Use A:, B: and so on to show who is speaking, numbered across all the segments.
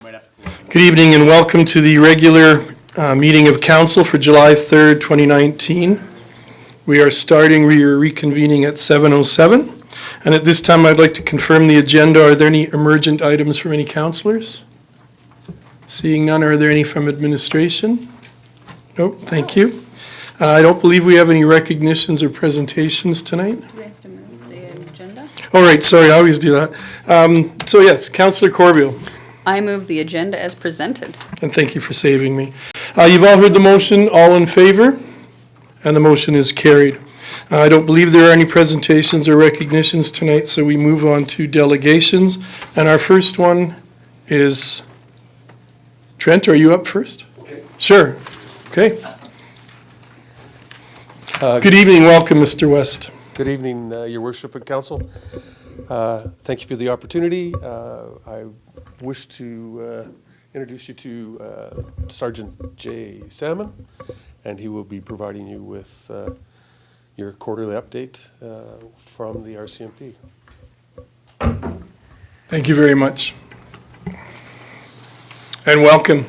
A: Good evening and welcome to the regular meeting of council for July 3rd, 2019. We are reconvening at 7:07. And at this time, I'd like to confirm the agenda. Are there any emergent items from any councillors? Seeing none, are there any from administration? Nope, thank you. I don't believe we have any recognitions or presentations tonight.
B: Do we have to move the agenda?
A: All right, sorry, I always do that. So yes, Councillor Corbeil.
B: I move the agenda as presented.
A: And thank you for saving me. You've all heard the motion. All in favor? And the motion is carried. I don't believe there are any presentations or recognitions tonight, so we move on to delegations. And our first one is, Trent, are you up first?
C: Okay.
A: Sure. Okay. Good evening. Welcome, Mr. West.
C: Good evening, Your Worship and Council. Thank you for the opportunity. I wish to introduce you to Sergeant J. Salmon, and he will be providing you with your quarterly update from the RCMP.
A: Thank you very much. And welcome.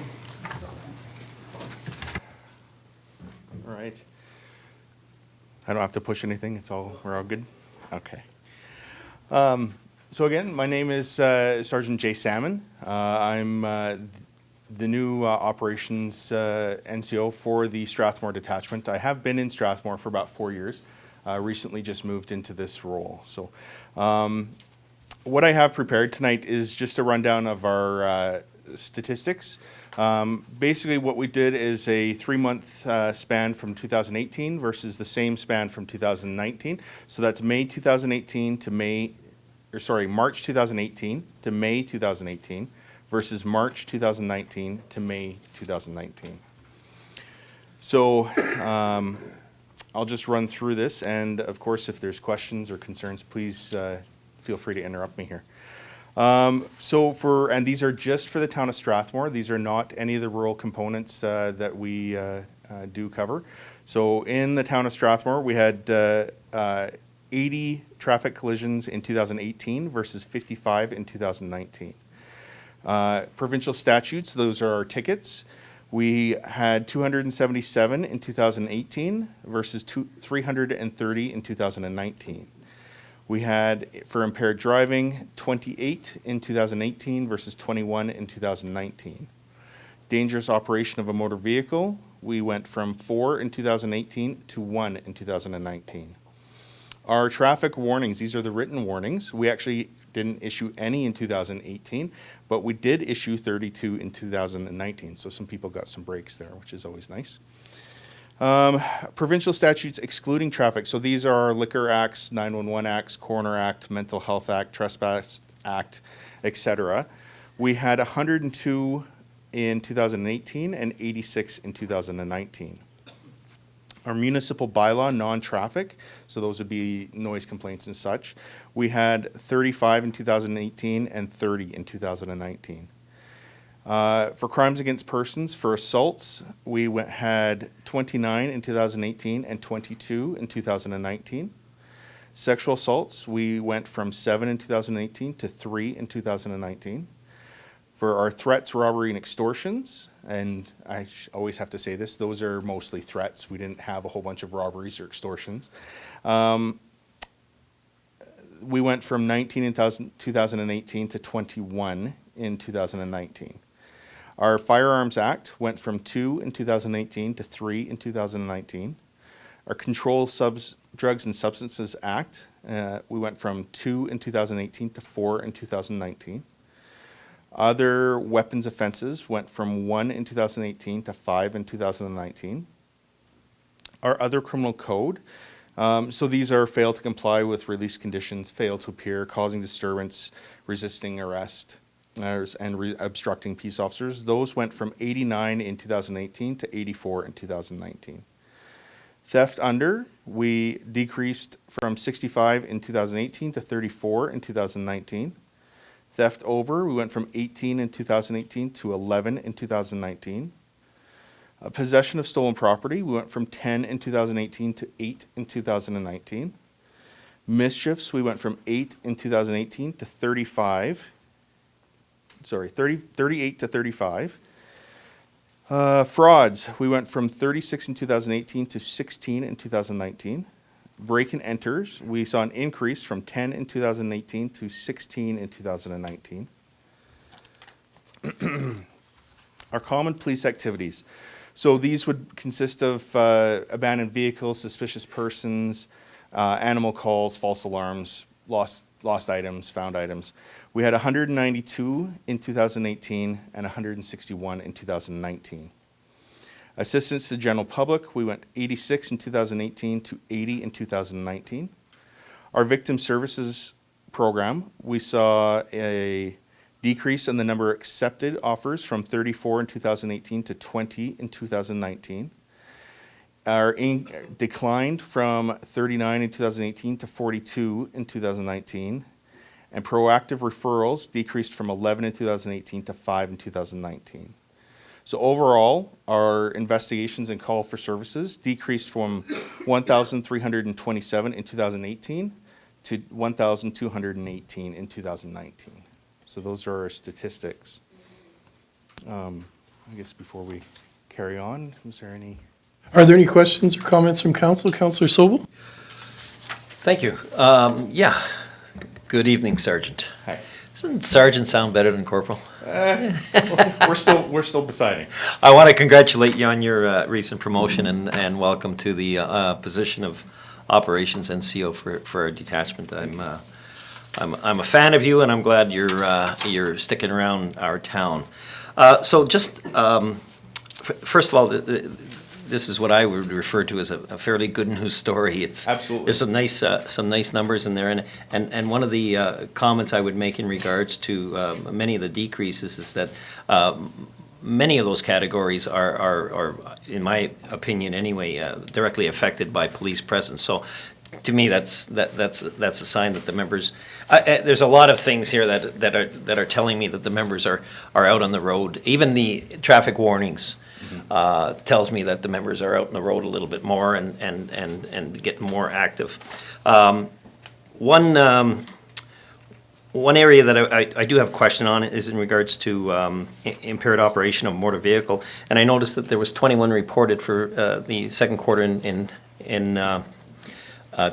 D: All right. I don't have to push anything. We're all good? Okay. So again, my name is Sergeant Jay Salmon. I'm the new operations NCO for the Strathmore detachment. I have been in Strathmore for about 4 years. Recently just moved into this role. So what I have prepared tonight is just a rundown of our statistics. Basically what we did is a 3-month span from 2018 versus the same span from 2019. So that's March 2018 to May 2018 versus March 2019 to May 2019. So I'll just run through this, and of course if there's questions or concerns, please feel free to interrupt me here. And these are just for the town of Strathmore. These are not any of the rural components that we do cover. So in the town of Strathmore, we had 80 traffic collisions in 2018 versus 55 in 2019. Provincial statutes, those are our tickets. We had 277 in 2018 versus 330 in 2019. We had, for impaired driving, 28 in 2018 versus 21 in 2019. Dangerous operation of a motor vehicle, we went from 4 in 2018 to 1 in 2019. Our traffic warnings, these are the written warnings. We actually didn't issue any in 2018, but we did issue 32 in 2019. So some people got some breaks there, which is always nice. Provincial statutes excluding traffic. So these are our Liquor Acts, 911 Acts, Coroner Act, Mental Health Act, Trespass Act, etc. We had 102 in 2018 and 86 in 2019. Our municipal bylaw, non-traffic, so those would be noise complaints and such. We had 35 in 2018 and 30 in 2019. For crimes against persons, for assaults, we had 29 in 2018 and 22 in 2019. Sexual assaults, we went from 7 in 2018 to 3 in 2019. For our threats, robbery, and extortions, and I always have to say this, those are mostly threats. We didn't have a whole bunch of robberies or extortions. We went from 19 in 2018 to 21 in 2019. Our Firearms Act went from 2 in 2018 to 3 in 2019. Our Control Drugs and Substances Act, we went from 2 in 2018 to 4 in 2019. Other weapons offenses went from 1 in 2018 to 5 in 2019. Our other criminal code, so these are fail to comply with release conditions, fail to appear, causing disturbance, resisting arrest, and obstructing peace officers. Those went from 89 in 2018 to 84 in 2019. Theft under, we decreased from 65 in 2018 to 34 in 2019. Theft over, we went from 18 in 2018 to 11 in 2019. Possession of stolen property, we went from 10 in 2018 to 8 in 2019. Mischiefs, we went from 8 in 2018 to 35 38 to 35. Frauds, we went from 36 in 2018 to 16 in 2019. Break and enters, we saw an increase from 10 in 2018 to 16 in 2019. Our common police activities. So these would consist of abandoned vehicles, suspicious persons, animal calls, false alarms, lost items, found items. We had 192 in 2018 and 161 in 2019. Assistance to the general public, we went 86 in 2018 to 80 in 2019. Our victim services program, we saw a decrease in the number of accepted offers from 34 in 2018 to 20 in 2019. Our declined from 39 in 2018 to 42 in 2019. And proactive referrals decreased from 11 in 2018 to 5 in 2019. So overall, our investigations and call for services decreased from 1,327 in 2018 to 1,218 in 2019. So those are our statistics. I guess before we carry on, is there any?
A: Are there any questions or comments from council? Councillor Sobel?
E: Thank you. Yeah. Good evening, Sergeant.
D: Hi.
E: Doesn't Sergeant sound better than Corporal?
D: We're still deciding.
E: I want to congratulate you on your recent promotion and welcome to the position of Operations NCO for our detachment. I'm a fan of you, and I'm glad you're sticking around our town. So just first of all, this is what I would refer to as a fairly good news story. It's
D: Absolutely.
E: There's some nice numbers in there, and one of the comments I would make in regards to many of the decreases is that many of those categories are, in my opinion anyway, directly affected by police presence. So, to me, that's a sign that the members. There's a lot of things here that are telling me that the members are out on the road. Even the traffic warnings. Tells me that the members are out on the road a little bit more and getting more active. One area that I do have a question on is in regards to impaired operation of motor vehicle, and I noticed that there was 21 reported for the second quarter in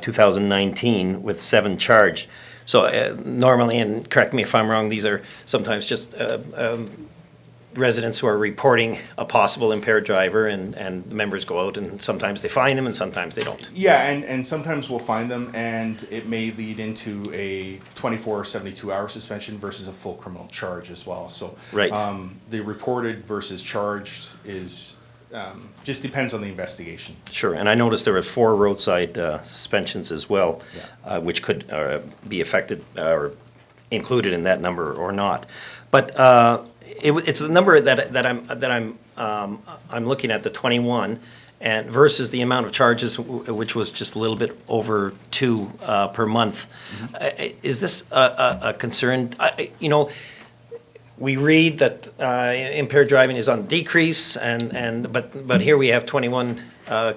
E: 2019 with 7 charged. So normally, and correct me if I'm wrong, these are sometimes just residents who are reporting a possible impaired driver, and members go out and sometimes they find them and sometimes they don't.
D: Yeah, and sometimes we'll find them, and it may lead into a 24 or 72-hour suspension versus a full criminal charge as well. So
E: Right.
D: The reported versus charged is just depends on the investigation.
E: Sure, and I noticed there were 4 roadside suspensions as well,
D: Yeah.
E: which could be affected or included in that number or not. But it's the number that I'm looking at, the 21, and versus the amount of charges, which was just a little bit over 2 per month. Is this a concern? We read that impaired driving is on decrease, but here we have 21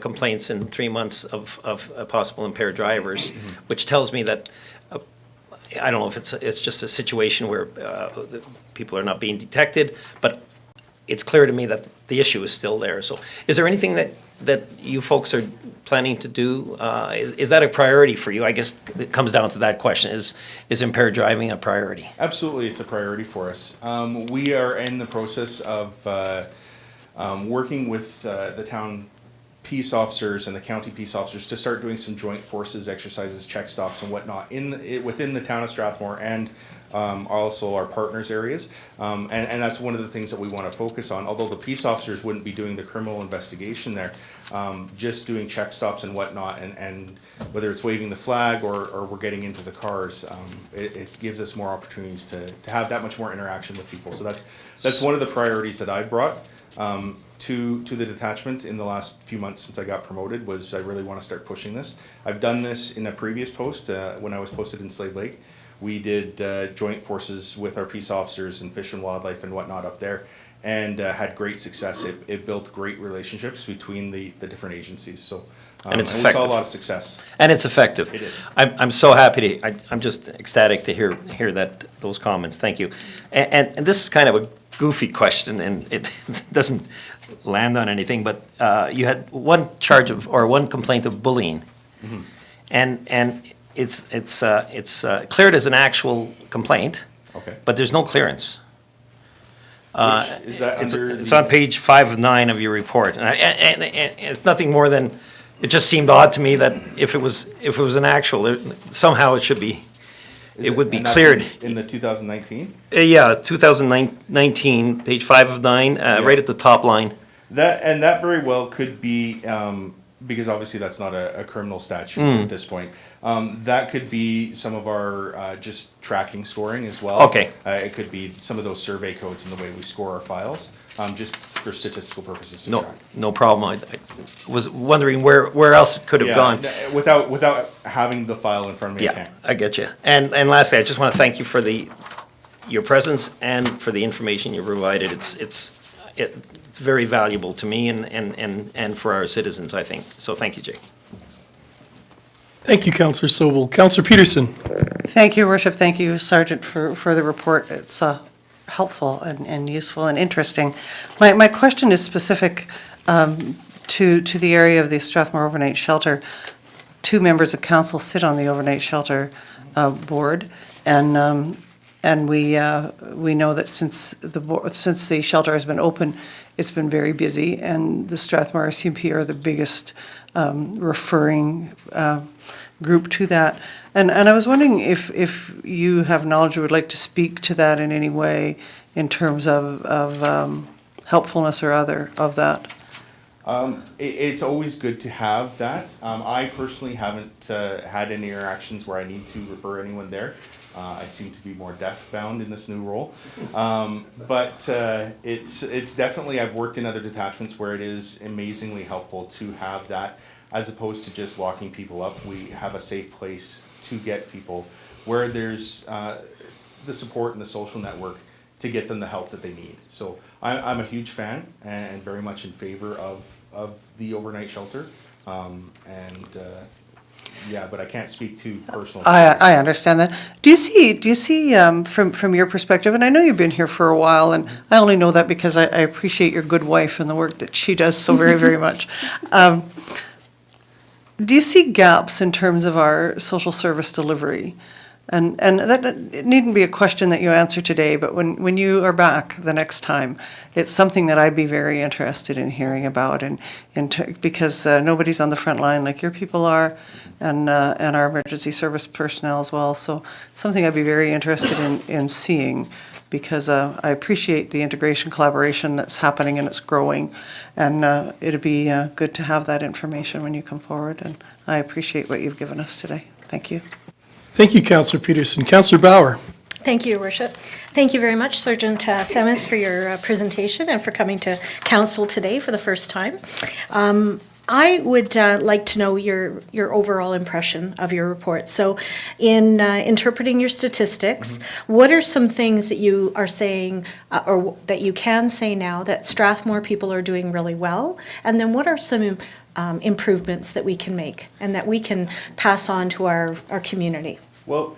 E: complaints in 3 months of possible impaired drivers, which tells me that I don't know if it's just a situation where people are not being detected, but it's clear to me that the issue is still there. So is there anything that you folks are planning to do? Is that a priority for you? I guess it comes down to that question. Is impaired driving a priority?
D: Absolutely, it's a priority for us. We are in the process of working with the town peace officers and the county peace officers to start doing some joint forces exercises, check stops and whatnot within the town of Strathmore and also our partners areas. And that's one of the things that we want to focus on. Although the peace officers wouldn't be doing the criminal investigation there, just doing check stops and whatnot, and whether it's waving the flag or we're getting into the cars, it gives us more opportunities to have that much more interaction with people. So that's one of the priorities that I brought to the detachment in the last few months since I got promoted. Was I really want to start pushing this. I've done this in a previous post when I was posted in Slave Lake. We did joint forces with our peace officers and Fish and Wildlife and whatnot up there, and had great success. It built great relationships between the different agencies. So,
E: And it's
D: we saw a
E: effective.
D: lot of success.
E: And it's effective.
D: It is.
E: I'm so happy I'm just ecstatic to hear those comments. Thank you. And this is kind of a goofy question, and it doesn't land on anything, but you had one complaint of bullying.
D: Mm-hmm.
E: And it's cleared as an actual complaint.
D: Okay.
E: But there's no clearance.
D: Which, is that under
E: It's
D: the-
E: on page 5 of 9 of your report, and it's nothing more than, it just seemed odd to me that if it was an actual, somehow it should be,
D: is
E: it would be
D: and that's
E: cleared.
D: in the 2019?
E: Yeah, 2019, page 5 of 9, right at the top line.
D: That very well could be, because obviously that's not a criminal statute at this point. That could be some of our just tracking scoring as well.
E: Okay.
D: It could be some of those survey codes and the way we score our files, just for statistical purposes to
E: No,
D: track.
E: no problem. I was wondering where else it could have gone.
D: Without having the file in front of me, I
E: Yeah,
D: can't.
E: I get you. And lastly, I just want to thank you for your presence and for the information you provided. It's very valuable to me and for our citizens, I think. So thank you, Jake.
A: Thank you, Councillor Sobel. Councillor Peterson.
F: Thank you, Your Worship. Thank you, Sergeant, for the report. It's helpful and useful and interesting. My question is specific to the area of the Strathmore Overnight Shelter. 2 members of council sit on the Overnight Shelter board, and we know that since the shelter has been open, it's been very busy, and the Strathmore RCMP are the biggest referring group to that. And I was wondering if you have knowledge or would like to speak to that in any way in terms of helpfulness or other of that.
D: It's always good to have that. I personally haven't had any interactions where I need to refer anyone there. I seem to be more desk bound in this new role. But it's definitely, I've worked in other detachments where it is amazingly helpful to have that, as opposed to just locking people up. We have a safe place to get people where there's the support and the social network to get them the help that they need. So I'm a huge fan and very much in favor of the overnight shelter. Yeah, but I can't speak to personal.
F: I understand that. Do you see from your perspective, and I know you've been here for a while, and I only know that because I appreciate your good wife and the work that she does so very, very much. Do you see gaps in terms of our social service delivery? And that it needn't be a question that you answer today, but when you are back the next time, it's something that I'd be very interested in hearing about, because nobody's on the front line like your people are, and our emergency service personnel as well. So something I'd be very interested in seeing, because I appreciate the integration collaboration that's happening and it's growing, and it'd be good to have that information when you come forward. And I appreciate what you've given us today. Thank you.
A: Thank you, Councillor Peterson. Councillor Bauer.
G: Thank you, Your Worship. Thank you very much, Sergeant Semmes, for your presentation and for coming to council today for the first time. I would like to know your overall impression of your report. So in interpreting your statistics, what are some things that you are saying or that you can say now that Strathmore people are doing really well? And then what are some improvements that we can make and that we can pass on to our community?
D: Well,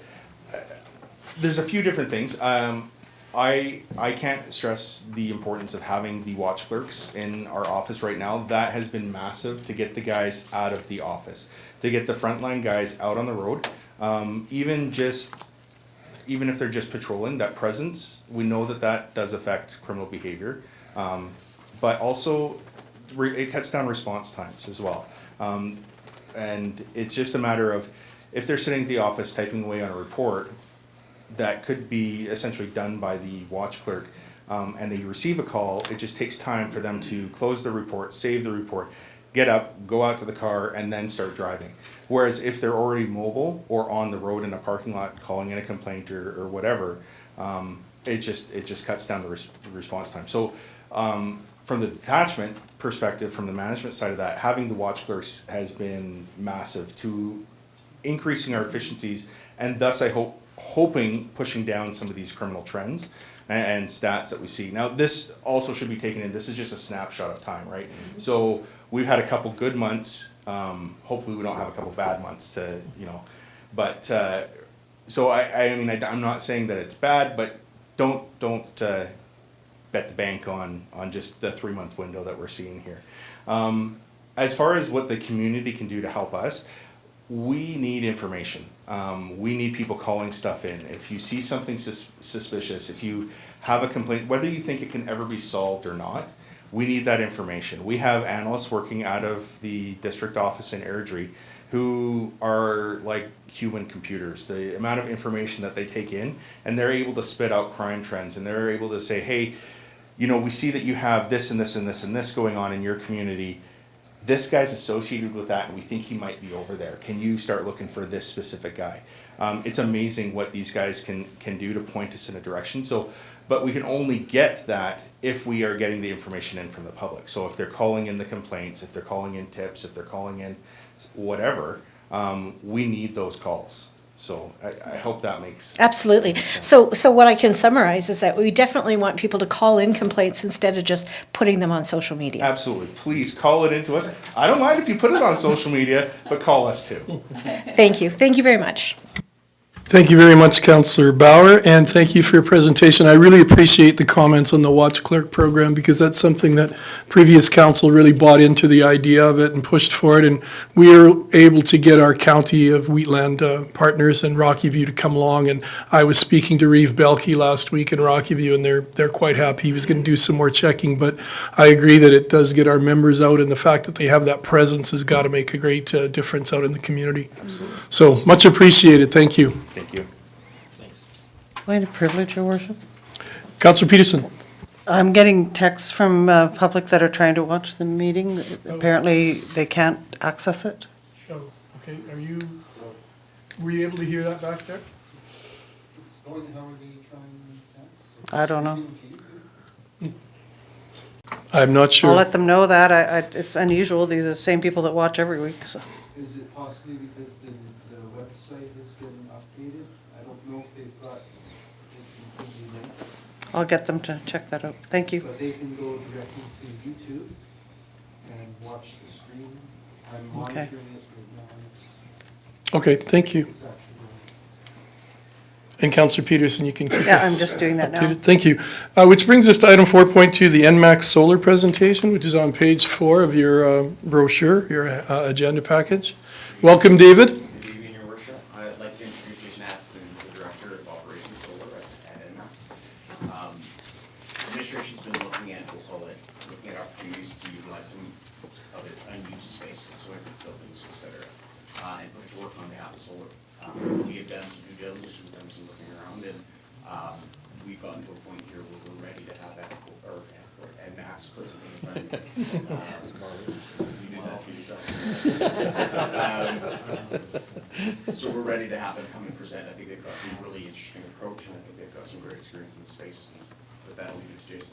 D: there's a few different things. I can't stress the importance of having the watch clerks in our office right now. That has been massive to get the guys out of the office, to get the frontline guys out on the road. Even if they're just patrolling, that presence, we know that does affect criminal behavior. But also, it cuts down response times as well. And it's just a matter of, if they're sitting at the office typing away on a report that could be essentially done by the watch clerk, and they receive a call, it just takes time for them to close the report, save the report, get up, go out to the car, and then start driving. Whereas if they're already mobile or on the road in a parking lot calling in a complaint or whatever, it just cuts down the response time. So from the detachment perspective, from the management side of that, having the watch clerks has been massive to increasing our efficiencies, and thus hoping pushing down some of these criminal trends. and stats that we see. Now, this also should be taken in, this is just a snapshot of time, right? So we've had a couple good months, hopefully we don't have a couple bad months to, but, so I mean, I'm not saying that it's bad, but don't bet the bank on just the 3-month window that we're seeing here. As far as what the community can do to help us, we need information. We need people calling stuff in. If you see something suspicious, if you have a complaint, whether you think it can ever be solved or not, we need that information. We have analysts working out of the district office in Airdrie who are like human computers. The amount of information that they take in, and they're able to spit out crime trends, and they're able to say, hey, we see that you have this and this and this and this going on in your community. This guy's associated with that, and we think he might be over there. Can you start looking for this specific guy? It's amazing what these guys can do to point us in a direction. So, but we can only get that if we are getting the information in from the public. So if they're calling in the complaints, if they're calling in tips, if they're calling in whatever, we need those calls. So I hope that makes
G: Absolutely. So what I can summarize is that we definitely want people to call in complaints instead of just putting them on social media.
D: Absolutely. Please call it into us. I don't mind if you put it on social media, but call us too.
G: Thank you. Thank you very much.
A: Thank you very much, Councillor Bauer, and thank you for your presentation. I really appreciate the comments on the Watch Clerk program, because that's something that previous council really bought into the idea of it and pushed for it, and we were able to get our county of Wheatland partners and Rocky View to come along, and I was speaking to Reeve Belkey last week in Rocky View, and they're quite happy. He was going to do some more checking, but I agree that it does get our members out, and the fact that they have that presence has got to make a great difference out in the community.
D: Absolutely.
A: So, much appreciated. Thank you.
D: Thank you.
F: Point of privilege, Your Worship.
A: Councillor Peterson.
F: I'm getting texts from public that are trying to watch the meeting. Apparently, they can't access it.
A: Oh, okay, were you able to hear that back there?
F: I don't know.
A: I'm not
F: I'll
A: sure.
F: let them know that. It's unusual. These are the same people that watch every week, so.
H: Is it possibly because the website has been updated? I don't know if they've got it completely linked,
F: I'll get them to check that out. Thank you.
H: but they can go directly to YouTube and watch the stream. I'm
F: Okay.
H: monitoring this right now, and
A: Okay, thank you.
H: it's actually.
A: And Councillor Peterson, you can keep
F: Yeah,
A: us
F: I'm just doing that now.
A: updated. Thank you. Which brings us to item 4.2, the NMAX solar presentation, which is on page 4 of your brochure, your agenda package. Welcome, David.
I: Good evening, Your Worship. I'd like to introduce Jason Atkinson, the Director of Operations Solar at NMAX. Administration's been looking at opportunities to utilize some of its unused space, so buildings, et cetera, and put it to work on behalf of solar. We have done some due diligence, we've done some looking around, and we've gotten to a point here where we're ready to have that, or NMAX put something in front of you. You do that for yourself. So we're ready to have them come and present. I think they've got some really interesting approach, and I think they've got some great experience in the space. With that, I'll leave it to Jason.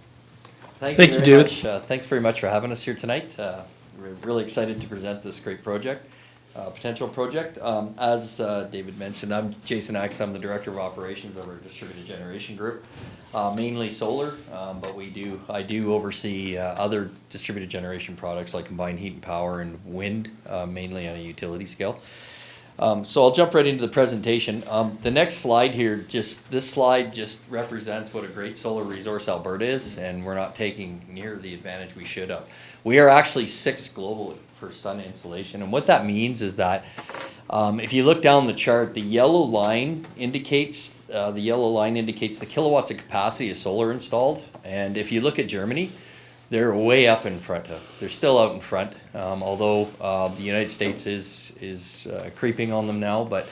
A: Thank you,
J: very
A: David.
J: much. Thanks very much for having us here tonight. We're really excited to present this great project, potential project. As David mentioned, I'm Jason Atkinson. I'm the Director of Operations of our Distributed Generation Group. Mainly solar, but I do oversee other distributed generation products like combined heat and power and wind, mainly on a utility scale. So I'll jump right into the presentation. The next slide here, this slide just represents what a great solar resource Alberta is, and we're not taking near the advantage we should have. We are actually 6th globally for sun insolation, and what that means is that if you look down the chart, the yellow line indicates the kilowatts of capacity of solar installed, and if you look at Germany, they're way up in front. They're still out in front, although the United States is creeping on them now. But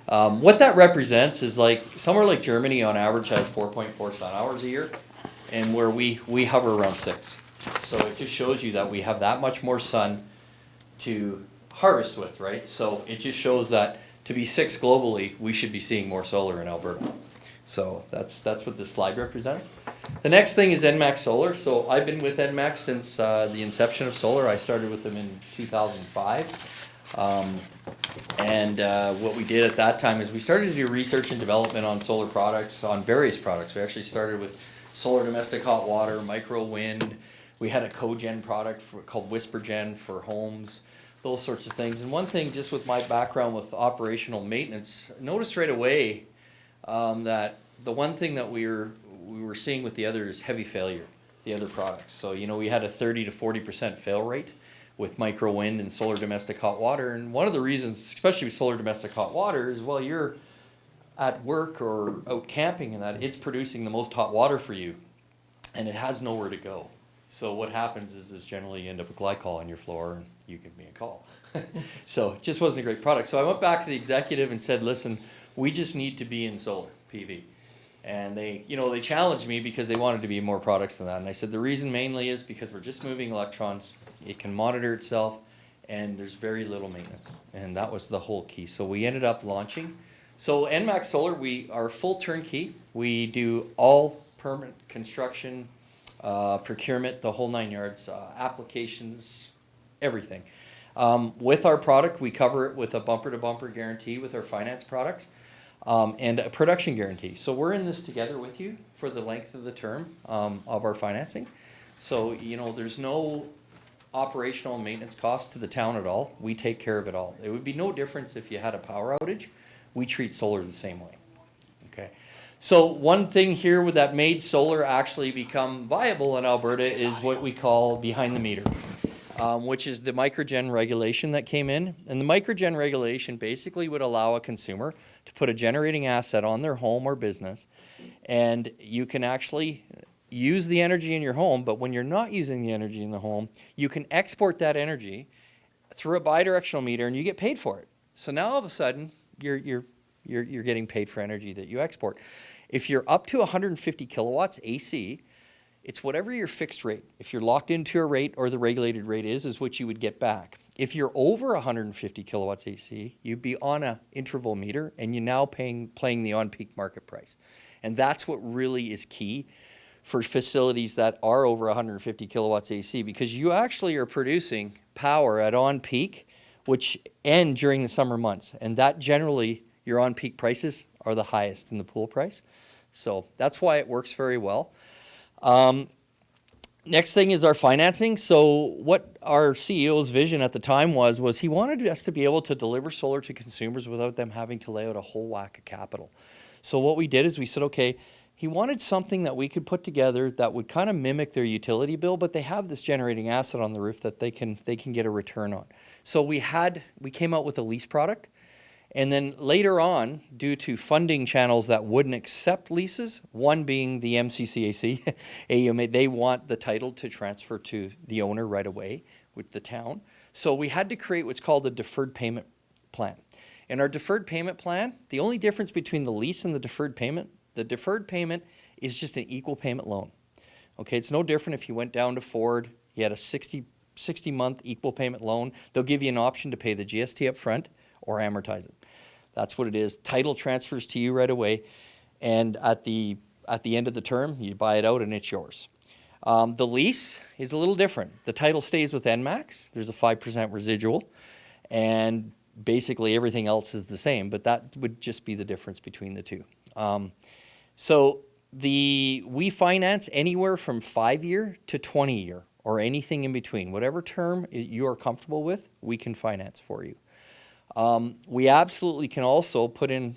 J: what that represents is somewhere like Germany on average has 4.4 sun hours a year, and where we hover around 6. So it just shows you that we have that much more sun to harvest with, right? So it just shows that to be 6 globally, we should be seeing more solar in Alberta. So that's what this slide represents. The next thing is NMAX Solar. So I've been with NMAX since the inception of solar. I started with them in 2005. What we did at that time is we started to do research and development on solar products, on various products. We actually started with solar domestic hot water, micro wind. We had a cogen product called WhisperGen for homes, those sorts of things. And one thing, just with my background with operational maintenance, noticed right away that the one thing that we were seeing with the other is heavy failure, the other products. So, we had a 30 to 40% fail rate with micro wind and solar domestic hot water. And one of the reasons, especially with solar domestic hot water, is while you're at work or out camping and that, it's producing the most hot water for you, and it has nowhere to go. So what happens is generally you end up with glycol on your floor, and you give me a call. So it just wasn't a great product. So I went back to the executive and said, listen, we just need to be in solar PV. And they challenged me because they wanted to be more products than that. And I said, the reason mainly is because we're just moving electrons. It can monitor itself, and there's very little maintenance. And that was the whole key. So we ended up launching. So NMAX Solar, we are full turnkey. We do all permanent construction, procurement, the whole 9 yards, applications, everything. With our product, we cover it with a bumper-to-bumper guarantee with our finance products. And a production guarantee. So we're in this together with you for the length of the term of our financing. So, there's no operational and maintenance cost to the town at all. We take care of it all. It would be no difference if you had a power outage. We treat solar the same way. Okay. So one thing here with that made solar actually become viable in Alberta is what we call behind the meter. Which is the microgen regulation that came in. And the microgen regulation basically would allow a consumer to put a generating asset on their home or business, and you can actually use the energy in your home, but when you're not using the energy in the home, you can export that energy through a bidirectional meter and you get paid for it. So now all of a sudden, you're getting paid for energy that you export. If you're up to 150 kilowatts AC, it's whatever your fixed rate. If you're locked into a rate or the regulated rate is what you would get back. If you're over 150 kilowatts AC, you'd be on an interval meter and you're now playing the on-peak market price. And that's what really is key for facilities that are over 150 kilowatts AC, because you actually are producing power at on-peak, which end during the summer months. And that generally, your on-peak prices are the highest in the pool price. So that's why it works very well. Next thing is our financing. So what our CEO's vision at the time was he wanted us to be able to deliver solar to consumers without them having to lay out a whole whack of capital. So what we did is we said, okay, he wanted something that we could put together that would kind of mimic their utility bill, but they have this generating asset on the roof that they can get a return on. So we came out with a lease product. And then later on, due to funding channels that wouldn't accept leases, one being the MCCAC, they want the title to transfer to the owner right away with the town. So we had to create what's called a deferred payment plan. In our deferred payment plan, the only difference between the lease and the deferred payment is just an equal payment loan. Okay, it's no different if you went down to Ford, you had a 60-month equal payment loan. They'll give you an option to pay the GST up front or amortize it. That's what it is. Title transfers to you right away, and at the end of the term, you buy it out and it's yours. The lease is a little different. The title stays with NMAX. There's a 5% residual, and basically everything else is the same, but that would just be the difference between the two. We finance anywhere from 5-year to 20-year, or anything in between. Whatever term you are comfortable with, we can finance for you. We absolutely can also put in,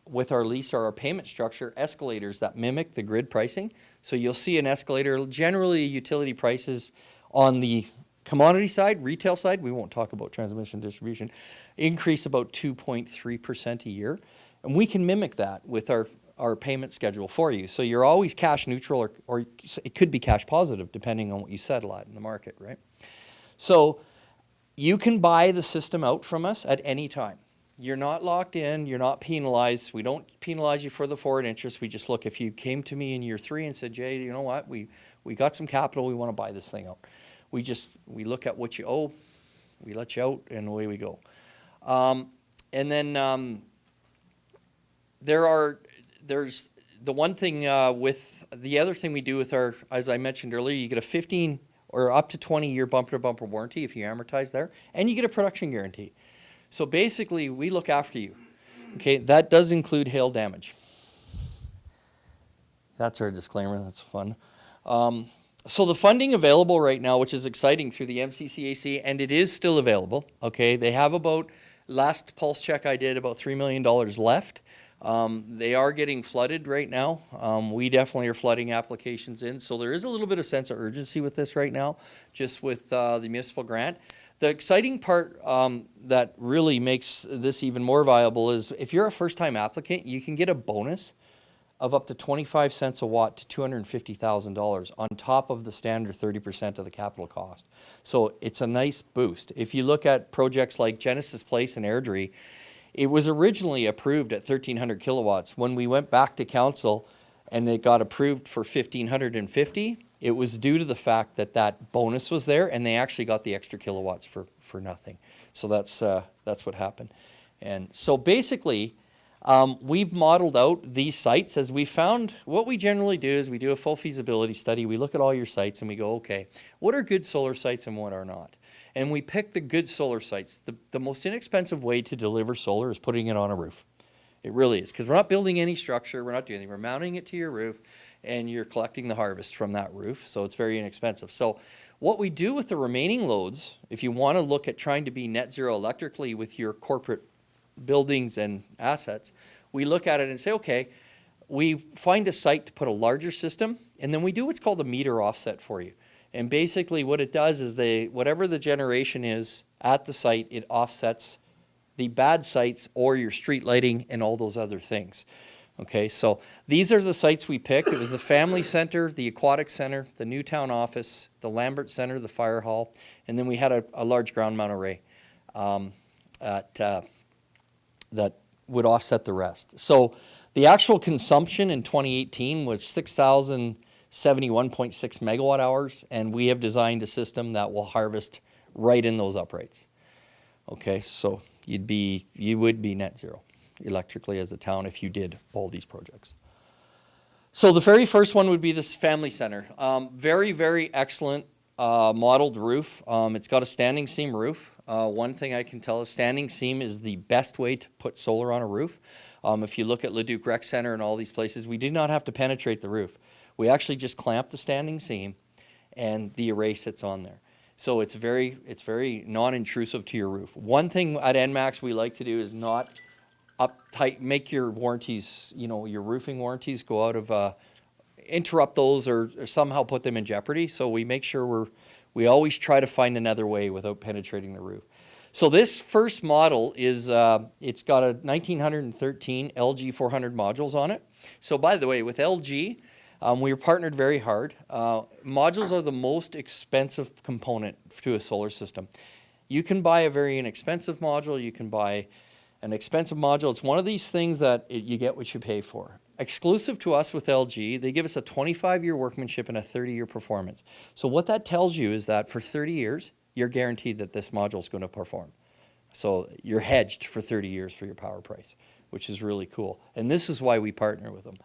J: with our lease or our payment structure, escalators that mimic the grid pricing. So you'll see an escalator, generally utility prices on the commodity side, retail side, we won't talk about transmission distribution, increase about 2.3% a year. And we can mimic that with our payment schedule for you. So you're always cash neutral, or it could be cash positive depending on what you settle at in the market, right? So you can buy the system out from us at any time. You're not locked in, you're not penalized. We don't penalize you for the forward interest. We just look, if you came to me in year 3 and said, Jay, you know what, we got some capital, we want to buy this thing out. We look at what you owe, we let you out, and away we go. There's the one thing with the other thing we do with our, as I mentioned earlier, you get a 15 or up to 20-year bumper-to-bumper warranty if you amortize there, and you get a production guarantee. So basically, we look after you. Okay, that does include hail damage. That's our disclaimer, that's fun. So the funding available right now, which is exciting through the MCCAC, and it is still available, okay? They have about, last pulse check I did, about $3 million left. They are getting flooded right now. We definitely are flooding applications in, so there is a little bit of sense of urgency with this right now, just with the municipal grant. The exciting part that really makes this even more viable is if you're a first-time applicant, you can get a bonus of up to 25 cents a watt to $250,000 on top of the standard 30% of the capital cost. So it's a nice boost. If you look at projects like Genesis Place and Airdrie, it was originally approved at 1,300 kilowatts. When we went back to council and it got approved for 1,550, it was due to the fact that that bonus was there and they actually got the extra kilowatts for nothing. So that's what happened. And so basically, we've modeled out these sites as we found. What we generally do is we do a full feasibility study. We look at all your sites and we go, okay, what are good solar sites and what are not? And we pick the good solar sites. The most inexpensive way to deliver solar is putting it on a roof. It really is, because we're not building any structure, we're not doing anything. We're mounting it to your roof and you're collecting the harvest from that roof, so it's very inexpensive. So what we do with the remaining loads, if you want to look at trying to be net zero electrically with your corporate buildings and assets, we look at it and say, okay, we find a site to put a larger system, and then we do what's called a meter offset for you. And basically what it does is whatever the generation is at the site, it offsets the bad sites or your street lighting and all those other things. Okay, so these are the sites we picked. It was the Family Center, the Aquatic Center, the Newtown office, the Lambert Center, the Fire Hall, and then we had a large ground mount array that would offset the rest. So the actual consumption in 2018 was 6,071.6 megawatt hours, and we have designed a system that will harvest right in those uprates. Okay, so you would be net zero electrically as a town if you did all these projects. So the very first one would be this Family Center. Very, very excellent modeled roof. It's got a standing seam roof. One thing I can tell is standing seam is the best way to put solar on a roof. If you look at Leduc Rec Center and all these places, we did not have to penetrate the roof. We actually just clamp the standing seam and the array sits on there. So it's very non-intrusive to your roof. One thing at NMAX we like to do is not uptight, make your warranties, your roofing warranties go out of, interrupt those or somehow put them in jeopardy. So we make sure we always try to find another way without penetrating the roof. So this first model is, it's got a 1913 LG 400 modules on it. So by the way, with LG, we were partnered very hard. Modules are the most expensive component to a solar system. You can buy a very inexpensive module, you can buy an expensive module. It's one of these things that you get what you pay for. Exclusive to us with LG, they give us a 25-year workmanship and a 30-year performance. So what that tells you is that for 30 years, you're guaranteed that this module is going to perform. So you're hedged for 30 years for your power price, which is really cool. And this is why we partner with them.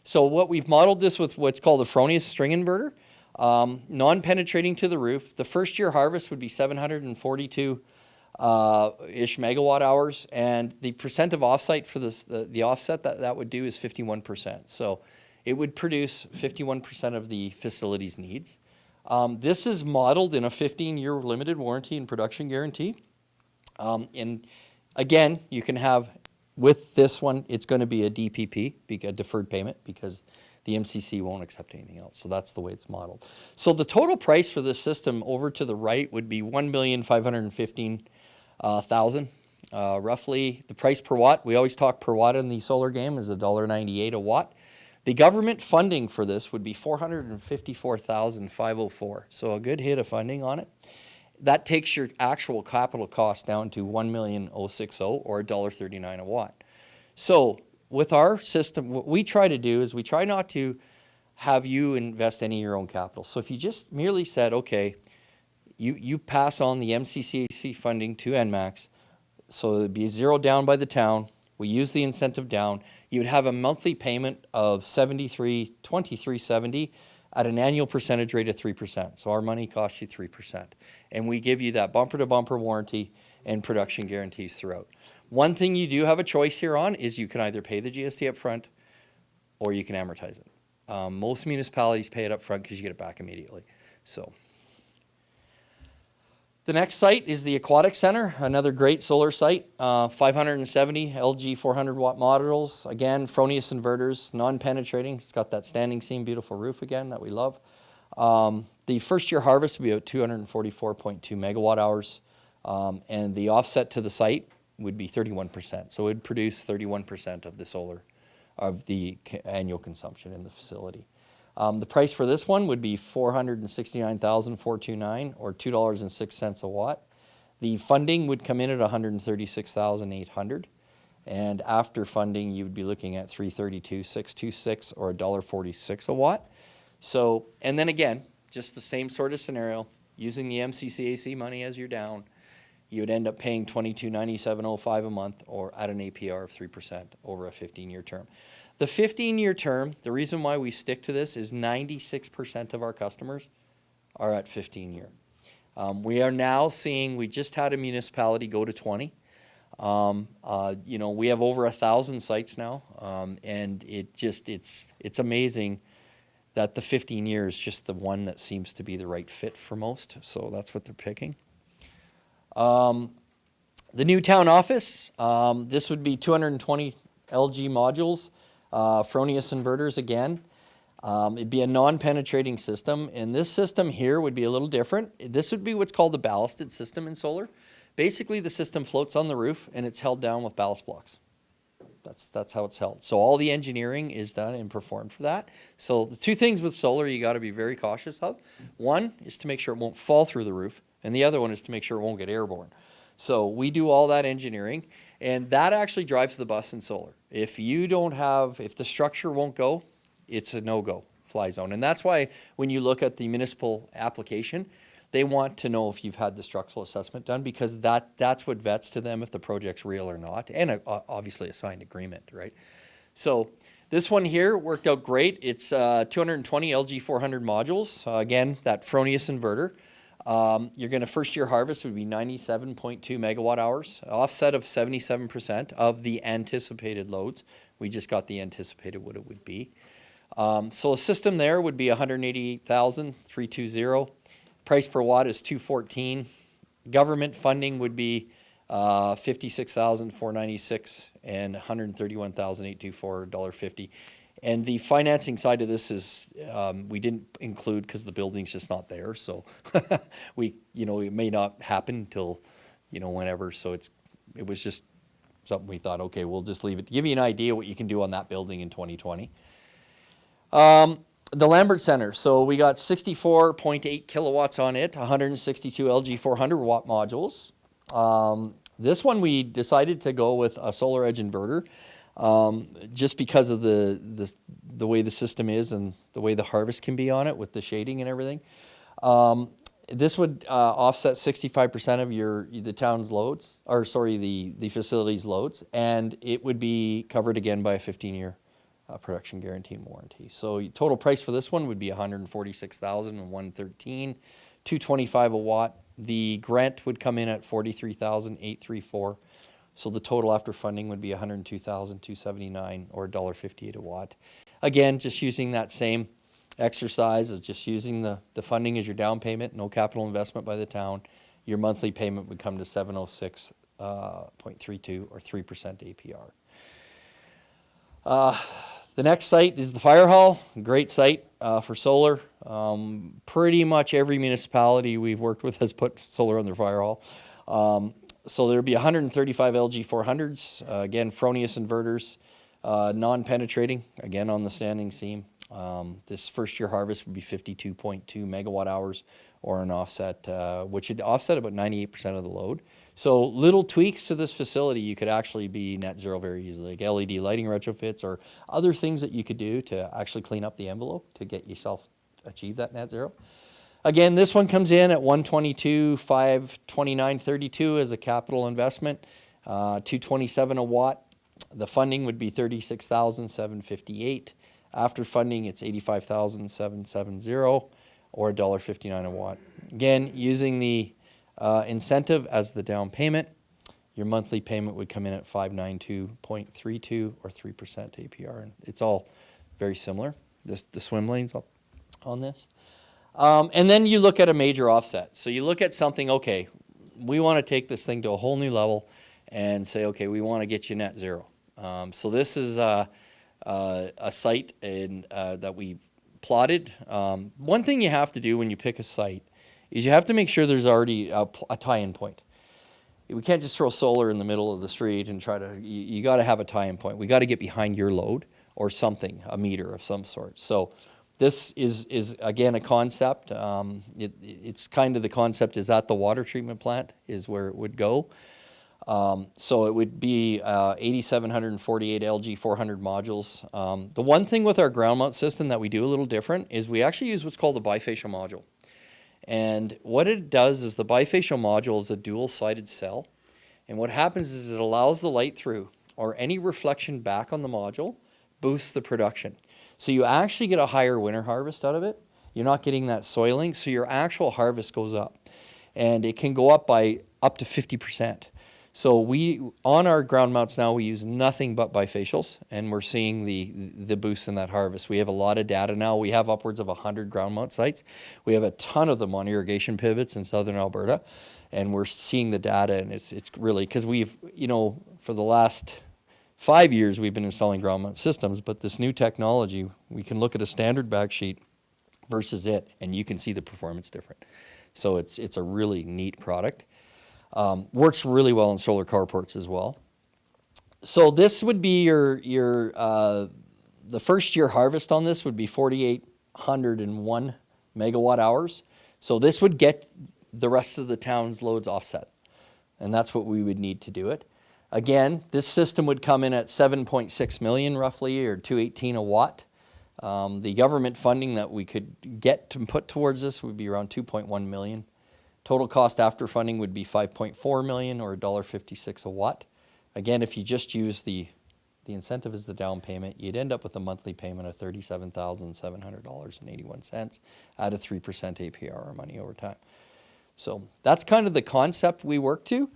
J: So what we've modeled this with what's called a Fronius string inverter, non-penetrating to the roof. The first year harvest would be 742 ish megawatt hours, and the percent of offsite for this, the offset that would do is 51%. So it would produce 51% of the facility's needs. This is modeled in a 15-year limited warranty and production guarantee. And again, you can have, with this one, it's going to be a DPP, a deferred payment, because the MCC won't accept anything else. So that's the way it's modeled. So the total price for this system over to the right would be $1,515,000. Roughly the price per watt, we always talk per watt in the solar game, is $1.98 a watt. The government funding for this would be $454,504. So a good hit of funding on it. That takes your actual capital cost down to $1,060,000 or $1.39 a watt. So with our system, what we try to do is we try not to have you invest any of your own capital. So if you just merely said, okay, you pass on the MCCAC funding to NMAX, so it'd be zero down by the town, we use the incentive down, you would have a monthly payment of $23.70 at an annual percentage rate of 3%. So our money costs you 3%. And we give you that bumper-to-bumper warranty and production guarantees throughout. One thing you do have a choice here on is you can either pay the GST up front or you can amortize it. Most municipalities pay it up front because you get it back immediately. So the next site is the Aquatic Center, another great solar site. 570 LG 400 watt modules. Again, Fronius inverters, non-penetrating. It's got that standing seam, beautiful roof again that we love. The first year harvest will be about 244.2 megawatt hours. And the offset to the site would be 31%. So it would produce 31% of the solar, of the annual consumption in the facility. The price for this one would be $469,429 or $2.06 a watt. The funding would come in at $136,800, and after funding you would be looking at $332,626 or $1.46 a watt. So, and then again, just the same sort of scenario, using the MCCAC money as your down, you would end up paying $2297.05 a month or at an APR of 3% over a 15-year term. The 15-year term, the reason why we stick to this is 96% of our customers are at 15-year. We are now seeing, we just had a municipality go to 20. You know, we have over 1,000 sites now, and it's amazing that the 15 years is just the one that seems to be the right fit for most. So that's what they're picking. The new town office, this would be 220 LG modules, Fronius inverters again. It'd be a non-penetrating system, and this system here would be a little different. This would be what's called the ballasted system in solar. Basically, the system floats on the roof and it's held down with ballast blocks. That's how it's held. So all the engineering is done and performed for that. So the two things with solar you got to be very cautious of. One is to make sure it won't fall through the roof, and the other one is to make sure it won't get airborne. So we do all that engineering, and that actually drives the bus in solar. If you don't have, if the structure won't go, it's a no-go fly zone. And that's why when you look at the municipal application, they want to know if you've had the structural assessment done, because that's what vets to them if the project's real or not, and obviously a signed agreement, right? So this one here worked out great. It's 220 LG 400 modules. Again, that Fronius inverter. You're going to first year harvest would be 97.2 megawatt hours, offset of 77% of the anticipated loads. We just got the anticipated what it would be. So a system there would be 188,320. Price per watt is $214. Government funding would be $56,496 and $131,824, $1.50. And the financing side of this is we didn't include because the building's just not there. So it may not happen until whenever. So it was just something we thought, okay, we'll just leave it to give you an idea what you can do on that building in 2020. The Lambert Center, so we got 64.8 kilowatts on it, 162 LG 400 watt modules. This one we decided to go with a Solar Edge inverter just because of the way the system is and the way the harvest can be on it with the shading and everything. This would offset 65% of the town's loads, or sorry, the facility's loads, and it would be covered again by a 15-year production guarantee and warranty. So total price for this one would be $146,113, $225 a watt. The grant would come in at $43,834. So the total after funding would be $102,279 or $1.58 a watt. Again, just using that same exercise of just using the funding as your down payment, no capital investment by the town. Your monthly payment would come to $706.32 or 3% APR. The next site is the fire hall. Great site for solar. Pretty much every municipality we've worked with has put solar on their fire hall. So there'd be 135 LG 400s. Again, Fronius inverters, non-penetrating, again on the standing seam. This first year harvest would be 52.2 megawatt hours or an offset, which would offset about 98% of the load. So little tweaks to this facility, you could actually be net zero very easily, like LED lighting retrofits or other things that you could do to actually clean up the envelope to get yourself achieve that net zero. Again, this one comes in at $122,529.32 as a capital investment, $227 a watt. The funding would be $36,758. After funding, it's $85,770 or $1.59 a watt. Again, using the incentive as the down payment, your monthly payment would come in at $592.32 or 3% APR. And it's all very similar, the swim lanes on this. And then you look at a major offset. So you look at something, okay, we want to take this thing to a whole new level and say, okay, we want to get you net zero. So this is a site that we plotted. One thing you have to do when you pick a site is you have to make sure there's already a tie-in point. We can't just throw solar in the middle of the street and try to, you got to have a tie-in point. We got to get behind your load or something, a meter of some sort. So this is again, a concept. It's kind of the concept is at the water treatment plant is where it would go. So it would be 8,748 LG 400 modules. The one thing with our ground mount system that we do a little different is we actually use what's called a bifacial module. And what it does is the bifacial module is a dual-sided cell. And what happens is it allows the light through or any reflection back on the module boosts the production. So you actually get a higher winter harvest out of it. You're not getting that soiling, so your actual harvest goes up. And it can go up by up to 50%. So on our ground mounts now, we use nothing but bifacials, and we're seeing the boost in that harvest. We have a lot of data now. We have upwards of 100 ground mount sites. We have a ton of them on irrigation pivots in southern Alberta, and we're seeing the data, and it's really, because we've, for the last 5 years, we've been installing ground mount systems, but this new technology, we can look at a standard back sheet versus it, and you can see the performance different. So it's a really neat product. Works really well in solar carports as well. So this would be the first year harvest on this would be 4,801 megawatt hours. So this would get the rest of the town's loads offset. And that's what we would need to do it. Again, this system would come in at 7.6 million roughly, or 218 a watt. The government funding that we could get to put towards this would be around 2.1 million. Total cost after funding would be 5.4 million or $1.56 a watt. Again, if you just use the incentive as the down payment, you'd end up with a monthly payment of $37,700.81 at a 3% APR or money over time. So that's kind of the concept we work to.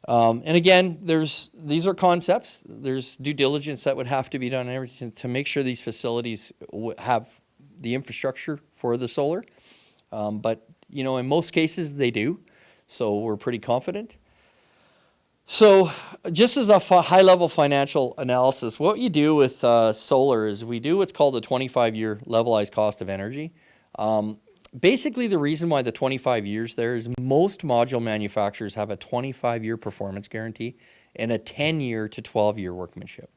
J: And again, these are concepts. There's due diligence that would have to be done and everything to make sure these facilities have the infrastructure for the solar. But in most cases they do, so we're pretty confident. So just as a high-level financial analysis, what you do with solar is we do what's called a 25-year levelized cost of energy. Basically, the reason why the 25 years there is most module manufacturers have a 25-year performance guarantee and a 10-year to 12-year workmanship.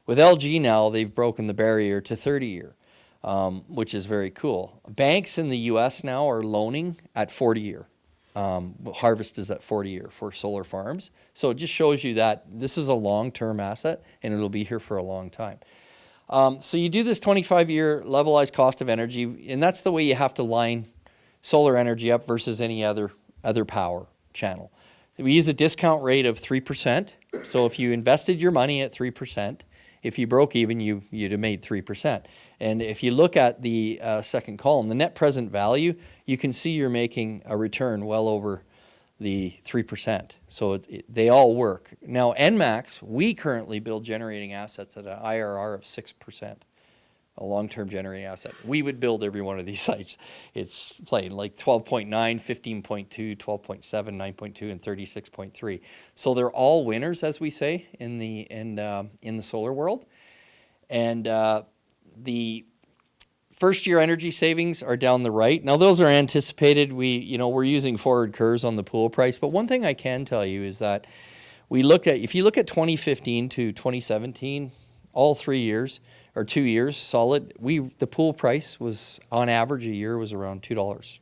J: With LG now, they've broken the barrier to 30-year. Which is very cool. Banks in the U.S. now are loaning at 40-year. Harvest is at 40-year for solar farms. So it just shows you that this is a long-term asset and it'll be here for a long time. So you do this 25-year levelized cost of energy, and that's the way you have to line solar energy up versus any other power channel. We use a discount rate of 3%. So if you invested your money at 3%, if you broke even, you'd have made 3%. And if you look at the second column, the net present value, you can see you're making a return well over the 3%. So they all work. Now, NMAX, we currently build generating assets at an IRR of 6%, a long-term generating asset. We would build every one of these sites. It's playing like 12.9, 15.2, 12.7, 9.2, and 36.3. So they're all winners, as we say, in the solar world. And the first year energy savings are down the right. Now those are anticipated. We're using forward curves on the pool price. But one thing I can tell you is that if you look at 2015 to 2017, all 3 years, or 2 years solid, the pool price was on average a year was around $20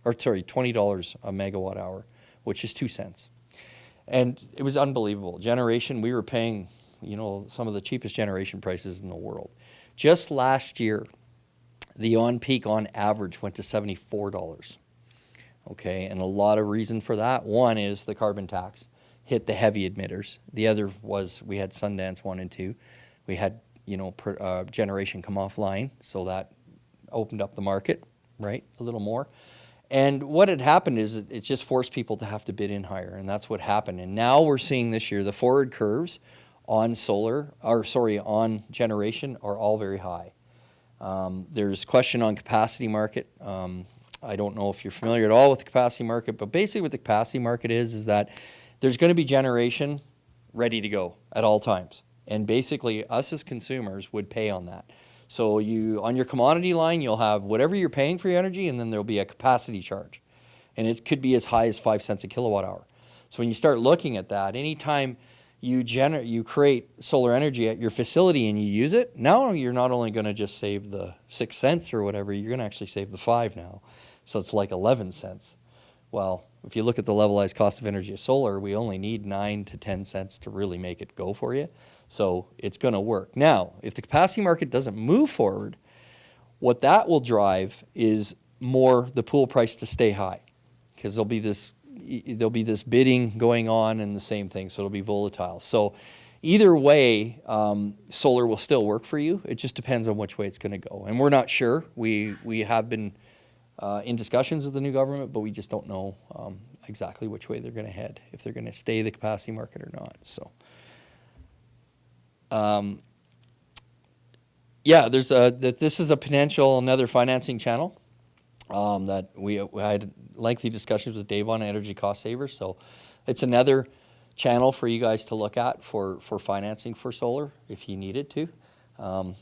J: a megawatt hour, which is 2 cents. And it was unbelievable. Generation, we were paying, some of the cheapest generation prices in the world. Just last year, the on-peak on average went to $74. Okay, and a lot of reason for that. One is the carbon tax hit the heavy emitters. The other was we had Sundance 1 and 2. We had generation come offline, so that opened up the market, right, a little more. And what had happened is it just forced people to have to bid in higher, and that's what happened. And now we're seeing this year the forward curves on on generation are all very high. There's question on capacity market. I don't know if you're familiar at all with the capacity market, but basically what the capacity market is that there's going to be generation ready to go at all times. And basically us as consumers would pay on that. So on your commodity line, you'll have whatever you're paying for your energy, and then there'll be a capacity charge. And it could be as high as 5 cents a kilowatt hour. So when you start looking at that, anytime you create solar energy at your facility and you use it, now you're not only going to just save the 6 cents or whatever, you're going to actually save the 5 now. So it's like 11 cents. Well, if you look at the levelized cost of energy of solar, we only need 9 to 10 cents to really make it go for you. So it's going to work. Now, if the capacity market doesn't move forward, what that will drive is more the pool price to stay high, because there'll be this bidding going on and the same thing, so it'll be volatile. So either way, solar will still work for you. It just depends on which way it's going to go. And we're not sure. We have been in discussions with the new government, but we just don't know exactly which way they're going to head, if they're going to stay the capacity market or not. So. This is a potential another financing channel that we had lengthy discussions with Dave on energy cost savers. So it's another channel for you guys to look at for financing for solar if you needed to.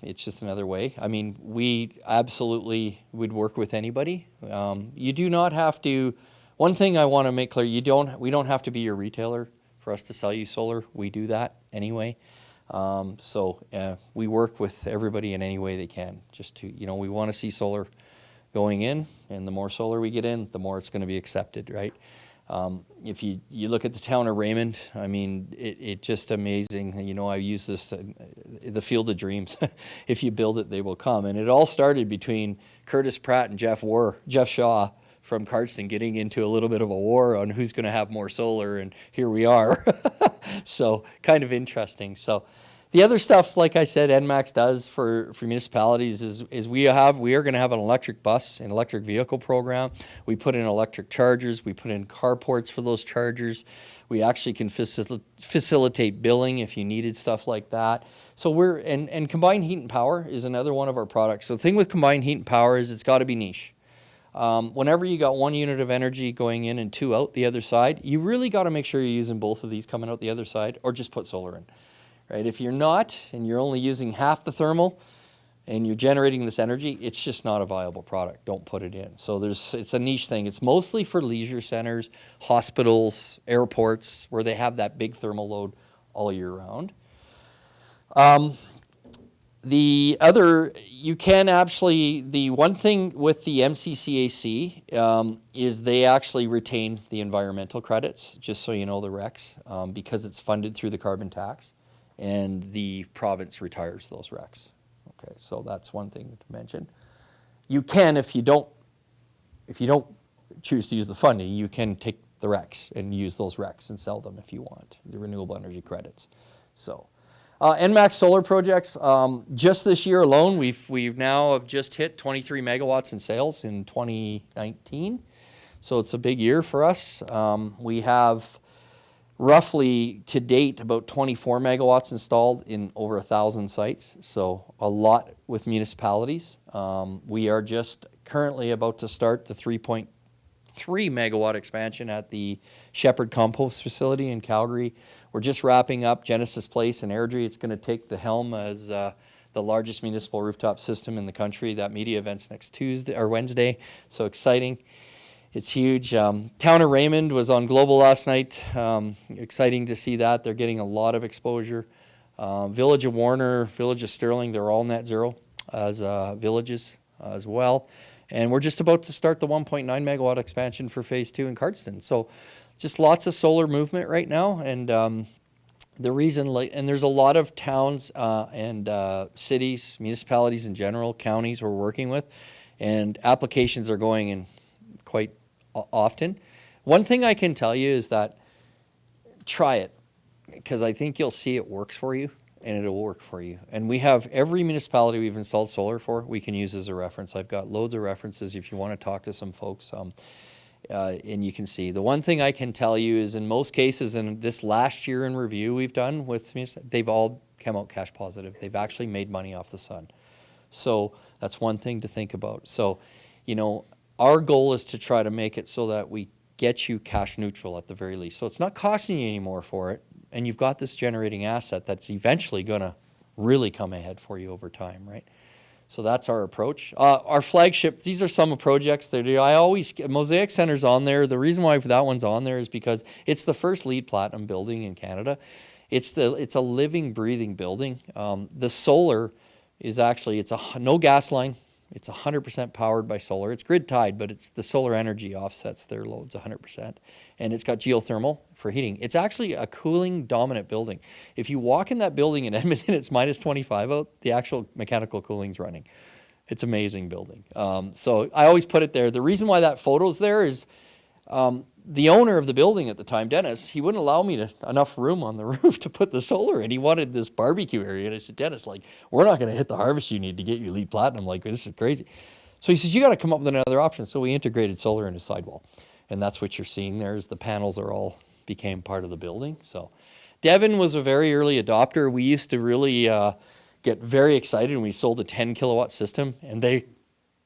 J: It's just another way. I mean, we absolutely would work with anybody. You do not have to. One thing I want to make clear: we don't have to be your retailer for us to sell you solar. We do that anyway. We work with everybody in any way they can, just to, we want to see solar going in, and the more solar we get in, the more it's going to be accepted, right? If you look at the town of Raymond, I mean, it just amazing. I use this, the field of dreams. If you build it, they will come. And it all started between Curtis Pratt and Jeff Shaw from Cardston getting into a little bit of a war on who's going to have more solar, and here we are. So kind of interesting. So the other stuff, like I said, NMAX does for municipalities is we are going to have an electric bus, an electric vehicle program. We put in electric chargers. We put in carports for those chargers. We actually can facilitate billing if you needed stuff like that. So and combined heat and power is another one of our products. So the thing with combined heat and power is it's got to be niche. Whenever you got 1 unit of energy going in and 2 out the other side, you really got to make sure you're using both of these coming out the other side, or just put solar in, right? If you're not, and you're only using half the thermal, and you're generating this energy, it's just not a viable product. Don't put it in. So it's a niche thing. It's mostly for leisure centers, hospitals, airports, where they have that big thermal load all year round. The one thing with the MCCAC is they actually retain the environmental credits, just so you know, the RECs, because it's funded through the carbon tax, and the province retires those RECs. Okay, so that's one thing to mention. You can, if you don't choose to use the funding, you can take the RECs and use those RECs and sell them if you want, the renewable energy credits. So. NMAX solar projects, just this year alone, we've now have just hit 23 megawatts in sales in 2019. So it's a big year for us. We have roughly to date about 24 megawatts installed in over 1,000 sites. So a lot with municipalities. We are just currently about to start the 3.3 megawatt expansion at the Shepherd Compost Facility in Calgary. We're just wrapping up Genesis Place in Airdrie. It's going to take the helm as the largest municipal rooftop system in the country. That media event's next Wednesday, so exciting. It's huge. Town of Raymond was on Global last night. Exciting to see that. They're getting a lot of exposure. Village of Warner, Village of Sterling, they're all net zero as villages as well. And we're just about to start the 1.9 megawatt expansion for phase 2 in Cardston. So just lots of solar movement right now. And the reason, and there's a lot of towns and cities, municipalities in general, counties we're working with, and applications are going in quite often. One thing I can tell you is that try it, because I think you'll see it works for you. and it'll work for you. And we have every municipality we've installed solar for, we can use as a reference. I've got loads of references if you want to talk to some folks. And you can see. The one thing I can tell you is in most cases, in this last year in review we've done with, they've all come out cash positive. They've actually made money off the sun. So that's one thing to think about. So, you know, our goal is to try to make it so that we get you cash neutral at the very least. So it's not costing you any more for it, and you've got this generating asset that's eventually going to really come ahead for you over time, right? So that's our approach. Our flagship, these are some projects that I always, Mosaic Center's on there. The reason why that one's on there is because it's the first LEED Platinum building in Canada. It's a living, breathing building. The solar is actually, no gas line. It's 100% powered by solar. It's grid tied, but it's the solar energy offsets their loads 100%. And it's got geothermal for heating. It's actually a cooling dominant building. If you walk in that building in Edmonton, it's minus 25 out. The actual mechanical cooling's running. It's an amazing building. So I always put it there. The reason why that photo's there is the owner of the building at the time, Dennis, he wouldn't allow me enough room on the roof to put the solar in. He wanted this barbecue area. And I said, Dennis, like, we're not going to hit the harvest you need to get you LEED Platinum. Like, this is crazy. So he says, you got to come up with another option. So we integrated solar into sidewall. And that's what you're seeing there is the panels are all became part of the building. So Devon was a very early adopter. We used to really get very excited when we sold a 10 kilowatt system, and they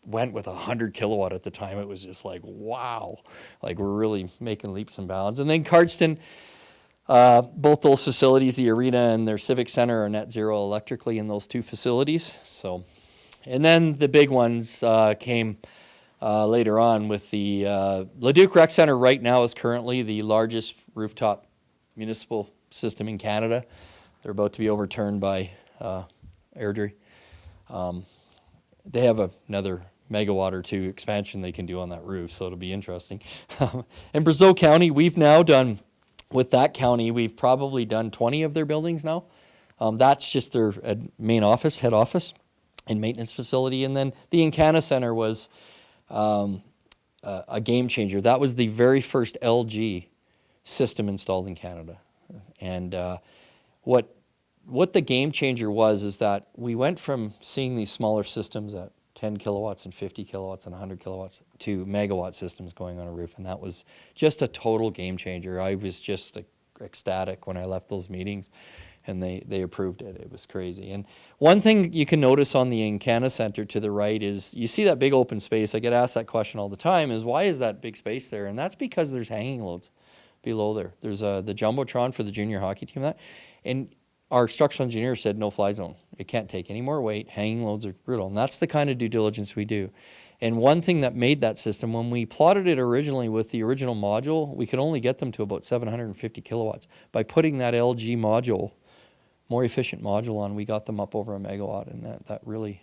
J: went with 100 kilowatt at the time. It was just like, wow, like we're really making leaps and bounds. And then Cardston, both those facilities, the arena and their civic center, are net zero electrically in those two facilities. So, and then the big ones came later on with the Leduc Rec Center. Right now is currently the largest rooftop municipal system in Canada. They're about to be overturned by Airdrie. They have another megawatt or two expansion they can do on that roof, so it'll be interesting. In Brazeau County, we've now done, with that county, we've probably done 20 of their buildings now. That's just their main office, head office, and maintenance facility. And then the Encana Center was a game changer. That was the very first LG system installed in Canada. And what the game changer was is that we went from seeing these smaller systems at 10 kilowatts and 50 kilowatts and 100 kilowatts to megawatt systems going on a roof. And that was just a total game changer. I was just ecstatic when I left those meetings and they approved it. It was crazy. And one thing you can notice on the Encana Center to the right is you see that big open space. I get asked that question all the time is why is that big space there? And that's because there's hanging loads below there. There's the Jumbotron for the junior hockey team. And our structural engineer said no fly zone. It can't take any more weight. Hanging loads are brutal. And that's the kind of due diligence we do. And one thing that made that system, when we plotted it originally with the original module, we could only get them to about 750 kilowatts. By putting that LG module, more efficient module on, we got them up over a megawatt, and that really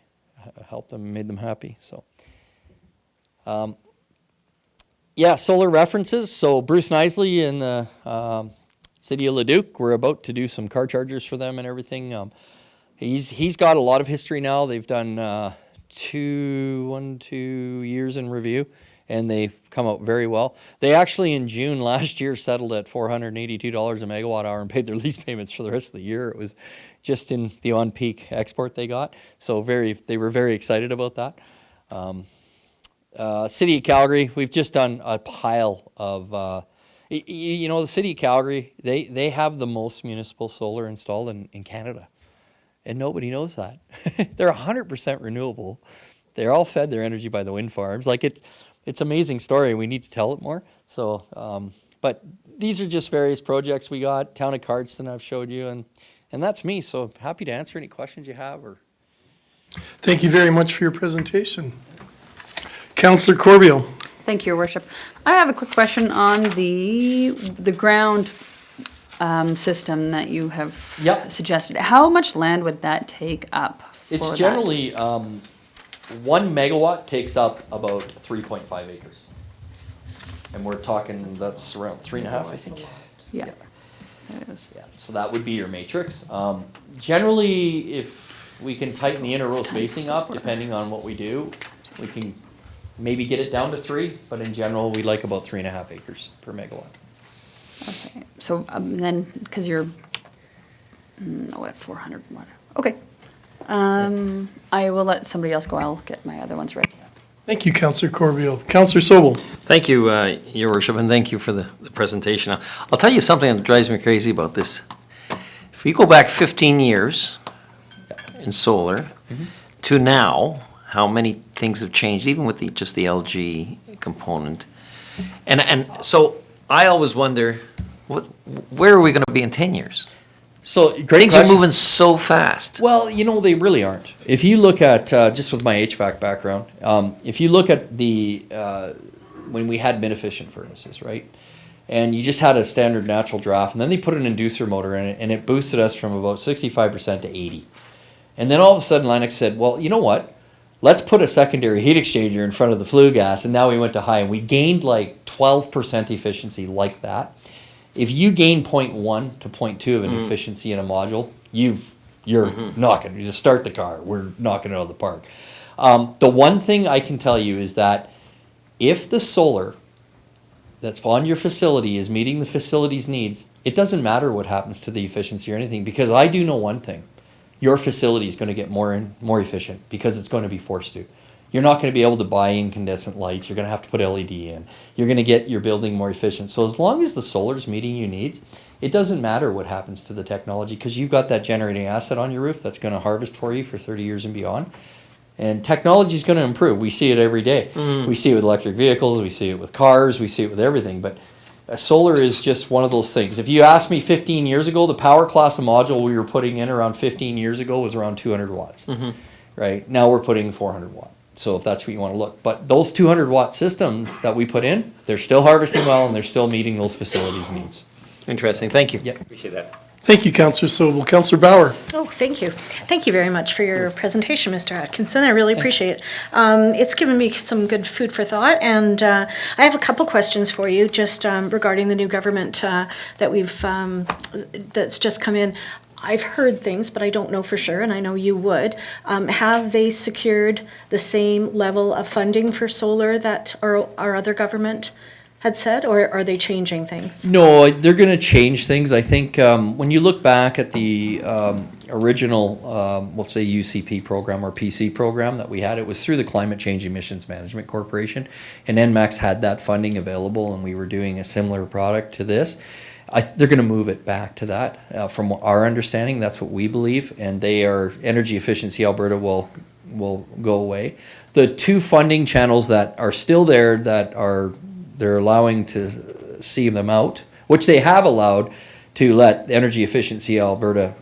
J: helped them and made them happy. So, yeah, solar references. So Bruce Knisley in the City of Leduc, we're about to do some car chargers for them and everything. He's got a lot of history now. They've done 2 years in review, and they've come out very well. They actually in June last year settled at $482 a megawatt hour and paid their lease payments for the rest of the year. It was just in the on-peak export they got. So they were very excited about that. City of Calgary, we've just done a pile of, you know, the City of Calgary, they have the most municipal solar installed in Canada. And nobody knows that. They're 100% renewable. They're all fed their energy by the wind farms. Like it's an amazing story. We need to tell it more. So, but these are just various projects we got. Town of Cardston I've showed you, and that's me. So happy to answer any questions you have. Or
A: Thank you very much for your presentation. Councillor Corbeil.
B: Thank you, Your Worship. I have a quick question on the ground system that you have
J: Yep.
B: suggested. How much land would that take up?
J: it's
B: for
J: generally 1 megawatt takes up about 3.5 acres. And we're talking, that's around 3.5, I think.
B: that? Yeah. That is.
J: Yeah, so that would be your matrix. Generally, if we can tighten the inter row spacing up, depending on what we do, we can maybe get it down to 3, but in general, we like about 3.5 acres per megawatt.
B: Okay. So then, because you're No, at 400 watt. Okay. I will let somebody else go. I'll get my other ones ready.
A: Thank you, Councillor Corbeil. Councillor Sobel.
E: Thank you, Your Worship, and thank you for the presentation. I'll tell you something that drives me crazy about this. If we go back 15 years in solar to now, how many things have changed, even with just the LG component. And so I always wonder, where are we going to be in 10 years?
J: So, great
E: Things are
J: question.
E: moving so fast.
J: Well, they really aren't. If you look at, just with my HVAC background, if you look at when we had mid-efficient furnaces, right? And you just had a standard natural draft, and then they put an inducer motor in it, and it boosted us from about 65% to 80%. And then all of a sudden, Lennox said, well, you know what? Let's put a secondary heat exchanger in front of the flue gas, and now we went to high, and we gained like 12% efficiency like that. If you gain 0.1 to 0.2 of an efficiency in a module, you're knocking. You just start the car. We're knocking it out of the park. The one thing I can tell you is that if the solar that's on your facility is meeting the facility's needs, it doesn't matter what happens to the efficiency or anything, because I do know one thing. Your facility is going to get more efficient because it's going to be forced to. You're not going to be able to buy incandescent lights. You're going to have to put LED in. You're going to get your building more efficient. So as long as the solar is meeting your needs, it doesn't matter what happens to the technology, because you've got that generating asset on your roof that's going to harvest for you for 30 years and beyond. And technology is going to improve. We see it every day. We see it with electric vehicles. We see it with cars. We see it with everything. But solar is just one of those things. If you asked me 15 years ago, the power class of module we were putting in around 15 years ago was around 200 watts. Right? Now we're putting 400 watts. So if that's what you want to look. But those 200 watt systems that we put in, they're still harvesting well, and they're still meeting those facilities' needs.
E: Interesting. Thank you.
J: Yep.
E: Appreciate that.
A: Thank you, Councillor Sobel. Councillor Bauer.
G: Oh, thank you. Thank you very much for your presentation, Mr. Atkinson. I really appreciate it. It's given me some good food for thought, and I have a couple questions for you just regarding the new government that's just come in. I've heard things, but I don't know for sure, and I know you would. Have they secured the same level of funding for solar that our other government had said, or are they changing things?
J: No, they're going to change things. I think when you look back at the original, we'll say UCP program or PC program that we had, it was through the Climate Change Emissions Management Corporation, and NMAX had that funding available, and we were doing a similar product to this. They're going to move it back to that. From our understanding, that's what we believe, and Energy Efficiency Alberta will go away. The two funding channels that are still there they're allowing to see them out, which they have allowed to let Energy Efficiency Alberta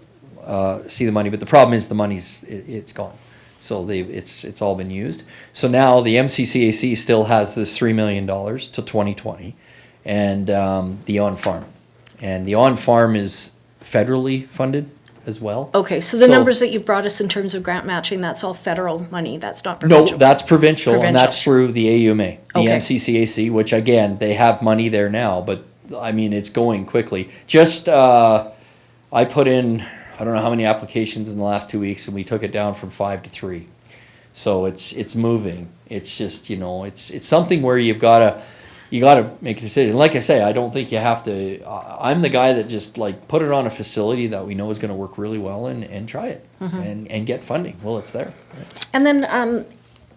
J: see the money, but the problem is the money's it's gone. So it's all been used. So now the MCCAC still has this $3 million till 2020, and the on-farm. And the on-farm is federally funded as well.
G: Okay, so the numbers that you've brought us in terms of grant matching, that's all federal money, that's not
J: No,
G: provincial?
J: that's provincial, and that's
G: Provincial.
J: through the AUMA, the
G: Okay.
J: MCCAC, which again, they have money there now, but I mean, it's going quickly. Just, I put in, I don't know how many applications in the last 2 weeks, and we took it down from 5 to 3. So it's moving. It's just, it's something where you gotta make a decision. Like I say, I don't think you have to, I'm the guy that just put it on a facility that we know is gonna work really well and try it and get funding. Well, it's there.
G: And then,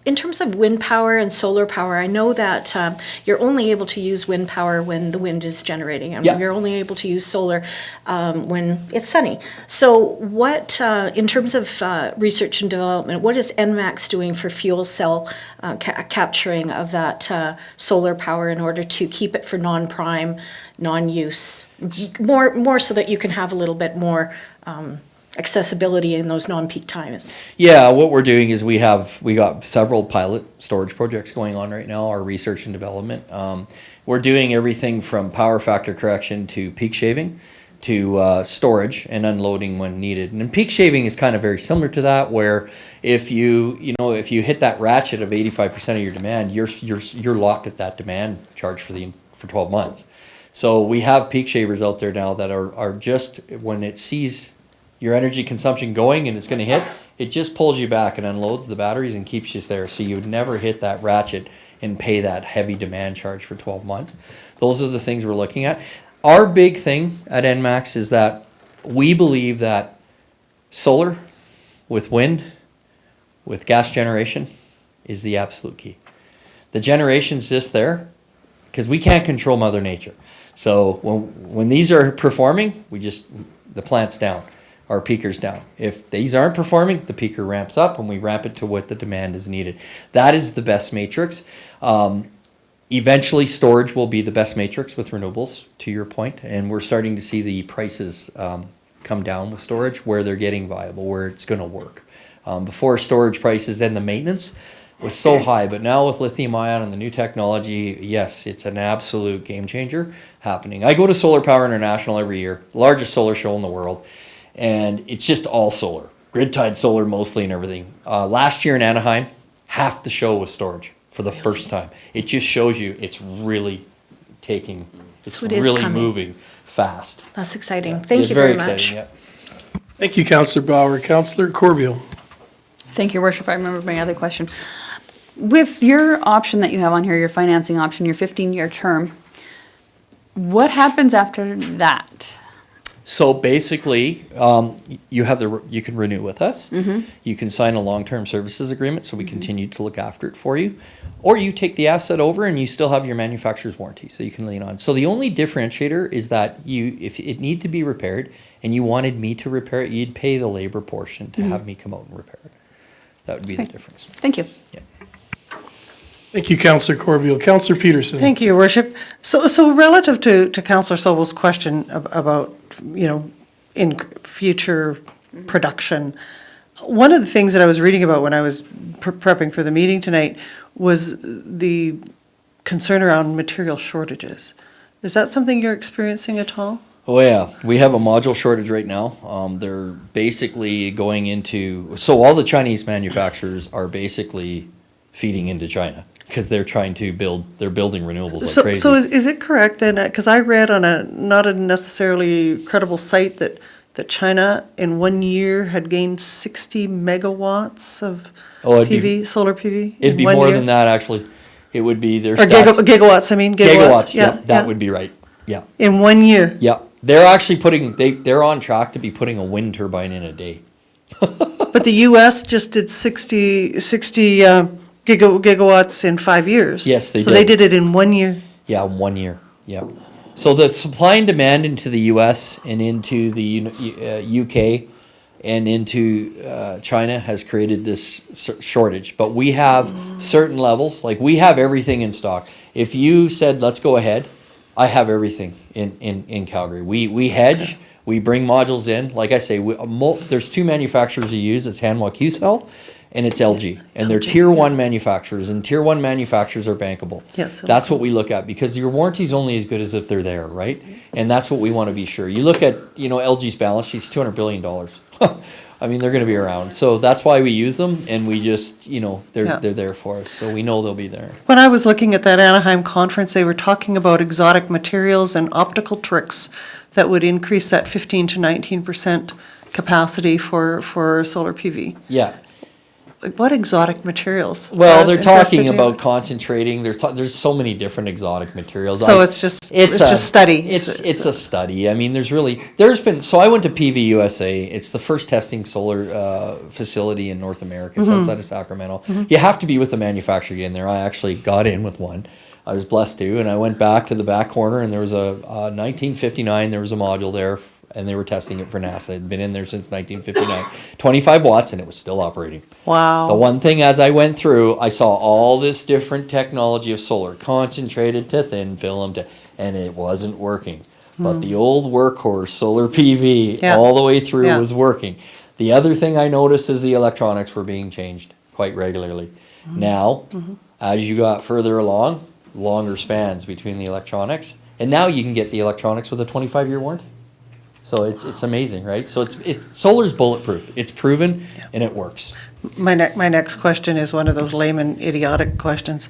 G: in terms of wind power and solar power, I know that you're only able to use wind power when the wind is generating, and
J: Yeah.
G: you're only able to use solar when it's sunny. So what, in terms of research and development, what is NMAX doing for fuel cell capturing of that solar power in order to keep it for non-prime, non-use? More so that you can have a little bit more accessibility in those non-peak times.
J: Yeah, what we're doing is we got several pilot storage projects going on right now, our research and development. We're doing everything from power factor correction to peak shaving to storage and unloading when needed. And peak shaving is kind of very similar to that, where if you hit that ratchet of 85% of your demand, you're locked at that demand charge for 12 months. So we have peak shavers out there now that are just, when it sees your energy consumption going and it's going to hit, it just pulls you back and unloads the batteries and keeps you there, so you'd never hit that ratchet and pay that heavy demand charge for 12 months. Those are the things we're looking at. Our big thing at NMAX is that we believe that solar with wind, with gas generation is the absolute key. The generation's just there because we can't control Mother Nature. So when these are performing, the plant's down, our peaker's down. If these aren't performing, the peaker ramps up and we ramp it to what the demand is needed. That is the best matrix. Eventually, storage will be the best matrix with renewables, to your point, and we're starting to see the prices come down with storage where they're getting viable, where it's going to work. Before, storage prices and the maintenance was so high, but now with lithium ion and the new technology, yes, it's an absolute game changer happening. I go to Solar Power International every year, largest solar show in the world, and it's just all solar, grid-tied solar mostly and everything. Last year in Anaheim, half the show was storage for the first time. It just shows you it's really taking, it's
G: So it is
J: really
G: coming.
J: moving fast.
G: That's exciting.
J: Yeah.
G: Thank
J: It's
G: you very much.
J: exciting, yeah.
A: Thank you, Councillor Bauer. Councillor Corbeil.
B: Thank you, Your Worship. I remember my other question. With your option that you have on here, your financing option, your 15-year term, what happens after that?
J: So basically, you can renew with us. You can sign a long-term services agreement, so we continue to look after it for you. Or you take the asset over and you still have your manufacturer's warranty, so you can lean on. So the only differentiator is that if it need to be repaired and you wanted me to repair it, you'd pay the labor portion to have me come out and repair it. That would be the
B: Okay.
J: difference.
B: Thank you.
J: Yeah.
A: Thank you, Councillor Corbeil. Councillor Peterson.
F: Thank you, Your Worship. So relative to Councillor Sobel's question about, in future production, one of the things that I was reading about when I was prepping for the meeting tonight was the concern around material shortages. Is that something you're experiencing at all?
J: Oh yeah, we have a module shortage right now. They're basically going into, so all the Chinese manufacturers are basically feeding into China because they're trying to they're building renewables like crazy.
F: So is it correct then, because I read on not a necessarily credible site that China in 1 year had gained 60 megawatts of solar PV?
J: It'd
F: in
J: be
F: 1
J: more
F: year?
J: than that actually. It would be their
F: Or
J: stats.
F: gigawatts, I mean,
J: Gigawatts,
F: yeah.
J: that would be right. Yeah.
F: In 1 year?
J: Yeah. They're actually they're on track to be putting a wind turbine in a day.
F: But the US just did 60 gigawatts in 5 years.
J: Yes, they
F: So they
J: did.
F: did it in 1 year.
J: Yeah, 1 year. Yeah. So the supply and demand into the U.S. and into the U.K. and into China has created this shortage. But we have certain levels, like we have everything in stock. If you said, let's go ahead, I have everything in Calgary. We hedge, we bring modules in. Like I say, there's two manufacturers you use. It's Hanwha Qcell and it's LG. And they're tier one manufacturers, and tier one manufacturers are bankable.
F: Yes.
J: That's what we look at, because your warranty's only as good as if they're there, right? And that's what we want to be sure. You look at, LG's balance sheet's $200 billion. I mean, they're going to be around. So that's why we use them, and we just, they're there for us. So we know they'll be there.
F: When I was looking at that Anaheim conference, they were talking about exotic materials and optical tricks that would increase that 15 to 19% capacity for solar PV.
J: Yeah.
F: Like, what exotic materials?
J: Well,
F: I was
J: they're
F: interested
J: talking
F: in-
J: about concentrating. There's so many different exotic materials.
F: So it's just study.
J: It's a study. I mean, there's been. So I went to PV USA. It's the first testing solar facility in North America. It's outside of Sacramento. You have to be with the manufacturer to get in there. I actually got in with one. I was blessed to, and I went back to the back corner, and there was a 1959. There was a module there, and they were testing it for NASA. It had been in there since 1959. 25 watts, and it was still operating.
F: Wow.
J: The one thing as I went through, I saw all this different technology of solar, concentrated to thin film, and it wasn't working. But the old workhorse solar PV all the way through was working. The other thing I noticed is the electronics were being changed quite regularly. Now, as you got further along, longer spans between the electronics, and now you can get the electronics with a 25-year warranty. So it's amazing, right? So solar's bulletproof. It's proven and it works.
F: My next question is one of those layman idiotic questions.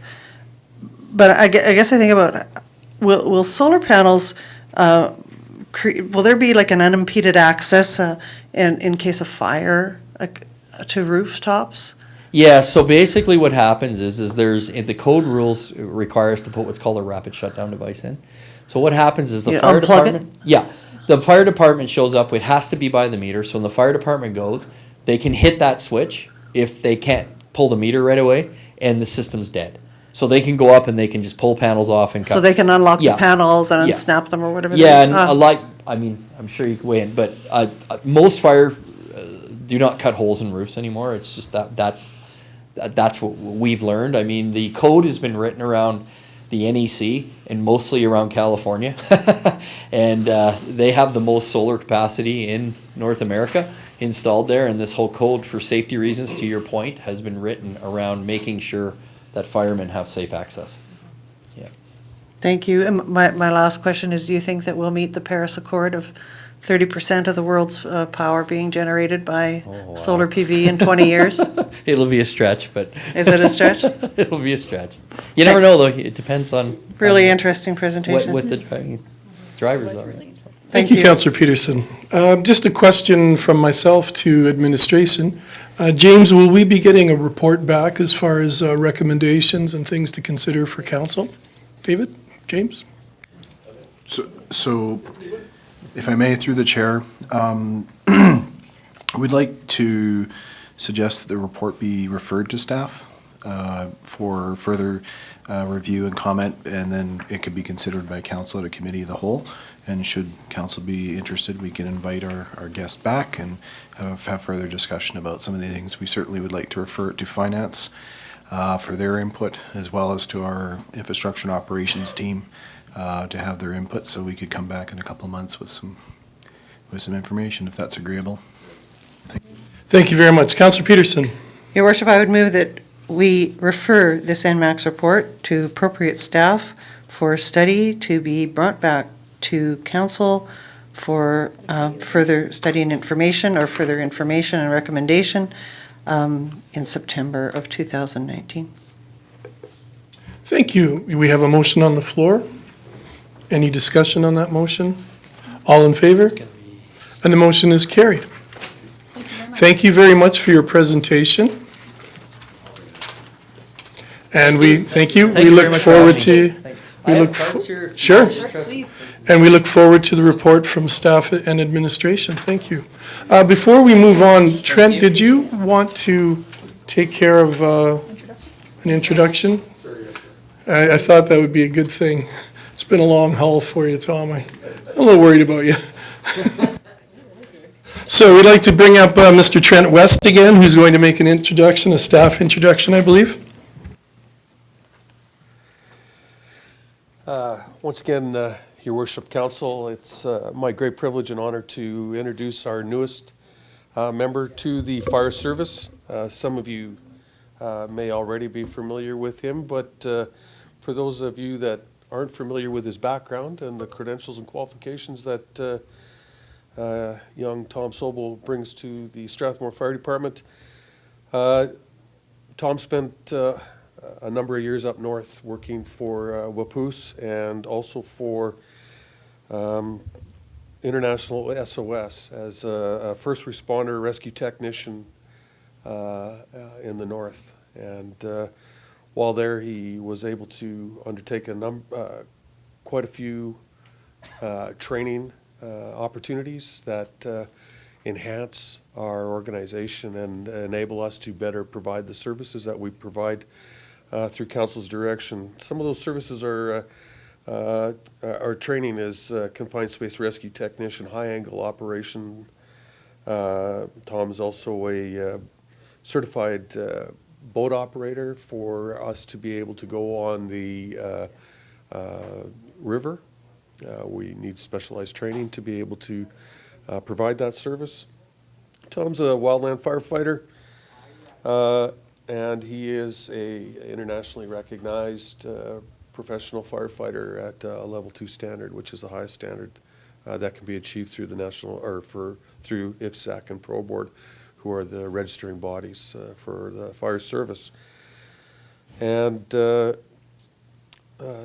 F: But I guess I think about, will solar panels, will there be like an unimpeded access in case of fire to rooftops?
J: Yeah, so basically what happens is the code rules require us to put what's called a rapid shutdown device in. So what happens is the fire
F: unplug it?
J: department. Yeah. The fire department shows up, it has to be by the meter, so when the fire department goes, they can hit that switch if they can't pull the meter right away, and the system's dead. So they can go up and they can just pull panels off and.
F: So they can unlock the
J: Yeah.
F: panels and
J: Yeah.
F: unsnap them or whatever? they
J: Yeah,
F: do?
J: and
F: Ah.
J: I mean, I'm sure you can weigh in, but most fire do not cut holes in roofs anymore. It's just that's what we've learned. I mean, the code has been written around the NEC and mostly around California, and they have the most solar capacity in North America installed there. And this whole code, for safety reasons, to your point, has been written around making sure that firemen have safe access. Yeah.
F: Thank you. And my last question is, do you think that we'll meet the Paris Accord of 30% of the world's power being generated by solar PV in 20 years?
J: It'll be a stretch, but.
F: Is it a stretch?
J: It'll be a stretch. You never know, though. It depends on.
F: Really
J: on
F: interesting presentation.
J: what the drivers are.
A: Thank you, Councillor Peterson. Just a question from myself to administration. James, will we be getting a report back as far as recommendations and things to consider for council? David? James?
K: So, if I may, through the chair, we'd like to suggest that the report be referred to staff for further review and comment, and then it could be considered by council at a committee of the whole. And should council be interested, we can invite our guest back and have further discussion about some of the things. We certainly would like to refer it to finance for their input, as well as to our infrastructure and operations team to have their input, so we could come back in a couple of months with some information, if that's agreeable.
A: Thank you very much. Councillor Peterson?
F: Your worship, I would move that we refer this NMAX report to appropriate staff for study to be brought back to council for further study and information, or further information and recommendation in September of 2019.
A: Thank you. We have a motion on the floor. Any discussion on that motion? All in favor? And the motion is carried. Thank you very much for your presentation. And we, thank you. We look forward to, sure. And we look forward to the report from staff and administration. Thank you. Before we move on, Trent, did you want to take care of an introduction? I thought that would be a good thing. It's been a long haul for you, Tom. I'm a little worried about you. So we'd like to bring up Mr. Trent West again, who's going to make an introduction, a staff introduction, I believe.
C: Once again, Your Worship Council, it's my great privilege and honor to introduce our newest member to the fire service. Some of you may already be familiar with him, but for those of you that aren't familiar with his background and the credentials and qualifications that young Tom Sobel brings to the Strathmore Fire Department, Tom spent a number of years up north working for Wapoos and also for International SOS as a first responder rescue technician in the north. And while there, he was able to undertake quite a few training opportunities that enhance our organization and enable us to better provide the services that we provide through council's direction. Some of those services are our training is confined space rescue technician, high angle operation. Tom is also a certified boat operator for us to be able to go on the river. We need specialized training to be able to provide that service. Tom's a wildland firefighter, and he is a internationally recognized professional firefighter at a level 2 standard, which is the highest standard that can be achieved through the national, or through IFSAC and Pro Board, who are the registering bodies for the fire service. And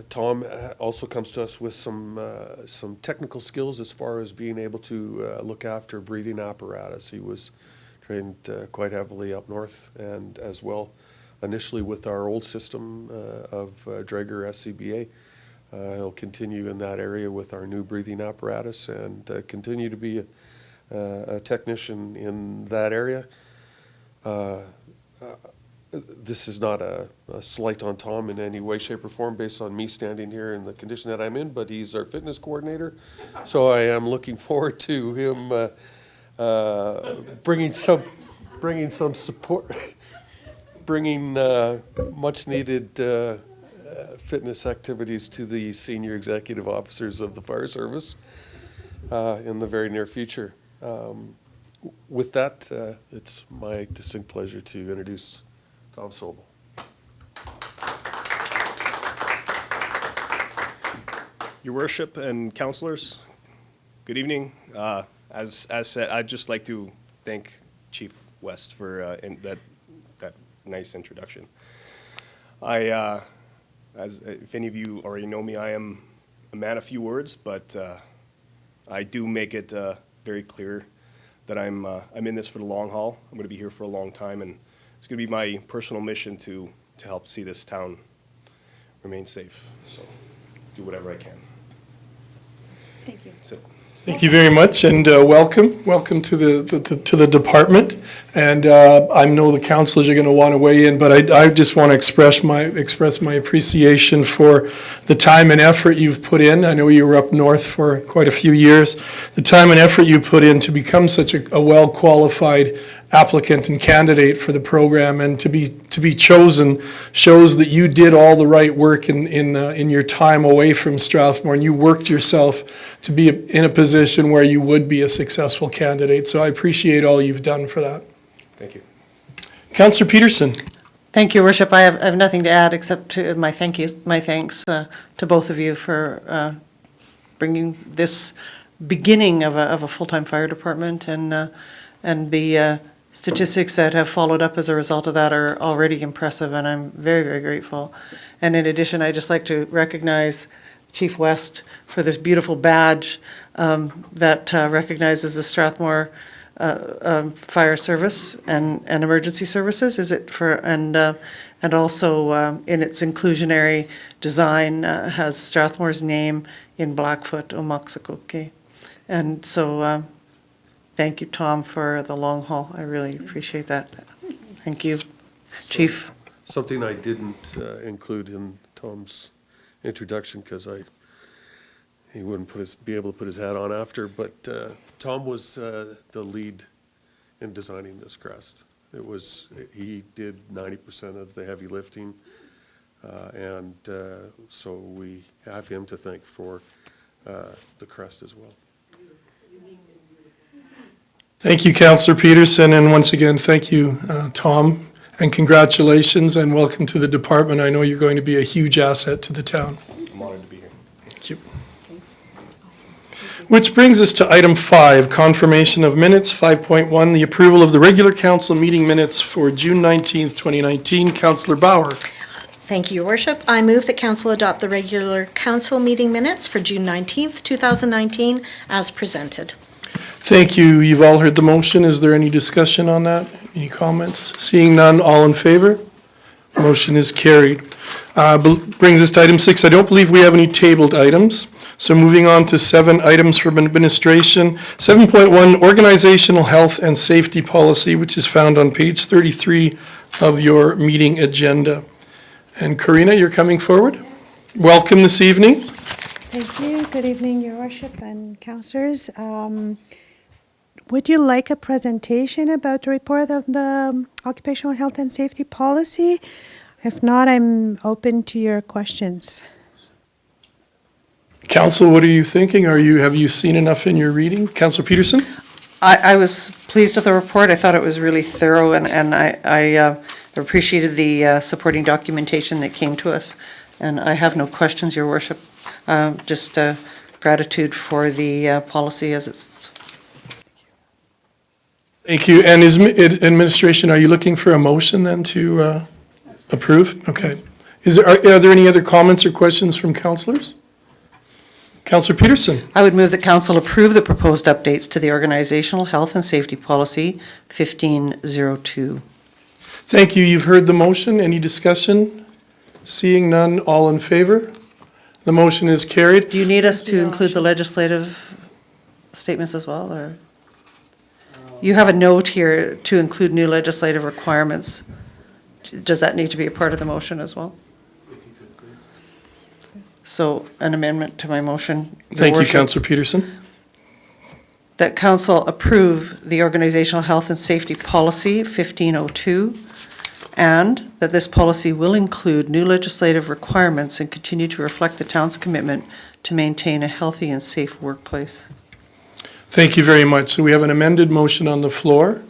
C: Tom also comes to us with some technical skills as far as being able to look after breathing apparatus. He was trained quite heavily up north, and as well initially with our old system of Draeger SCBA, He'll continue in that area with our new breathing apparatus and continue to be a technician in that area. This is not a slight on Tom in any way, shape, or form based on me standing here in the condition that I'm in, but he's our fitness coordinator. So I am looking forward to him bringing some support, bringing much needed fitness activities to the senior executive officers of the fire service in the very near future. With that, it's my distinct pleasure to introduce Tom Sobel.
L: Your Worship and councillors, good evening. As said, I'd just like to thank Chief West for that nice introduction. If any of you already know me, I am a man of few words, but I do make it very clear that I'm in this for the long haul. I'm going to be here for a long time, and it's going to be my personal mission to help see this town remain safe. So, do whatever I can.
B: Thank you.
L: That's it.
A: Thank you very much, and welcome to the department. And I know the councilors are going to want to weigh in, but I just want to express my appreciation for the time and effort you've put in. I know you were up north for quite a few years. The time and effort you put in to become such a well-qualified applicant and candidate for the program, and to be chosen shows that you did all the right work in your time away from Strathmore, and you worked yourself to be in a position where you would be a successful candidate. So I appreciate all you've done for that.
L: Thank you.
A: Councillor Peterson.
F: Thank you, Worship. I have nothing to add except to my thanks to both of you for bringing this beginning of a full-time fire department, and the statistics that have followed up as a result of that are already impressive, and I'm very, very grateful. And in addition, I'd just like to recognize Chief West for this beautiful badge that recognizes the Strathmore Fire Service and emergency services. Is it for and also in its inclusionary design has Strathmore's name in Blackfoot, Omoxacoke. And so thank you, Tom, for the long haul. I really appreciate that. Thank you, Chief.
C: Something I didn't include in Tom's introduction because he wouldn't be able to put his hat on after, but Tom was the lead in designing this crest. He did 90% of the heavy lifting, and so we have him to thank for the crest as well.
A: Thank you, Councillor Peterson, and once again, thank you, Tom, and congratulations and welcome to the department. I know you're going to be a huge asset to the town.
L: I'm honored to be here.
A: Thank you. Which brings us to item 5, confirmation of minutes. 5.1, the approval of the regular council meeting minutes for June 19th, 2019. Councillor Bauer.
G: Thank you, Your Worship. I move that council adopt the regular council meeting minutes for June 19th, 2019 as presented.
A: Thank you. You've all heard the motion. Is there any discussion on that? Any comments? Seeing none, all in favor? Motion is carried. Brings us to item 6. I don't believe we have any tabled items. So moving on to 7 items from administration. 7.1, organizational health and safety policy, which is found on page 33 of your meeting agenda. And Karina, you're coming forward. Welcome this evening.
M: Thank you. Good evening, Your Worship and councillors. Would you like a presentation about the report of the occupational health and safety policy? If not, I'm open to your questions.
A: Council, what are you thinking? Have you seen enough in your reading? Councillor Peterson?
F: I was pleased with the report. I thought it was really thorough, and I appreciated the supporting documentation that came to us. And I have no questions, Your Worship. Just gratitude for the policy as it's.
A: Thank you. And is administration, are you looking for a motion then to approve? Okay. Are there any other comments or questions from councillors? Councillor Peterson.
F: I would move that council approve the proposed updates to the organizational health and safety policy 1502.
A: Thank you. You've heard the motion. Any discussion? Seeing none, all in favor? The motion is carried.
F: Do you need us to include the legislative statements as well, or? You have a note here to include new legislative requirements. Does that need to be a part of the motion as well? So an amendment to my motion. Your
A: Thank you,
F: Worship,
A: Councillor Peterson.
F: that council approve the organizational health and safety policy 1502, and that this policy will include new legislative requirements and continue to reflect the town's commitment to maintain a healthy and safe workplace.
A: Thank you very much. So we have an amended motion on the floor.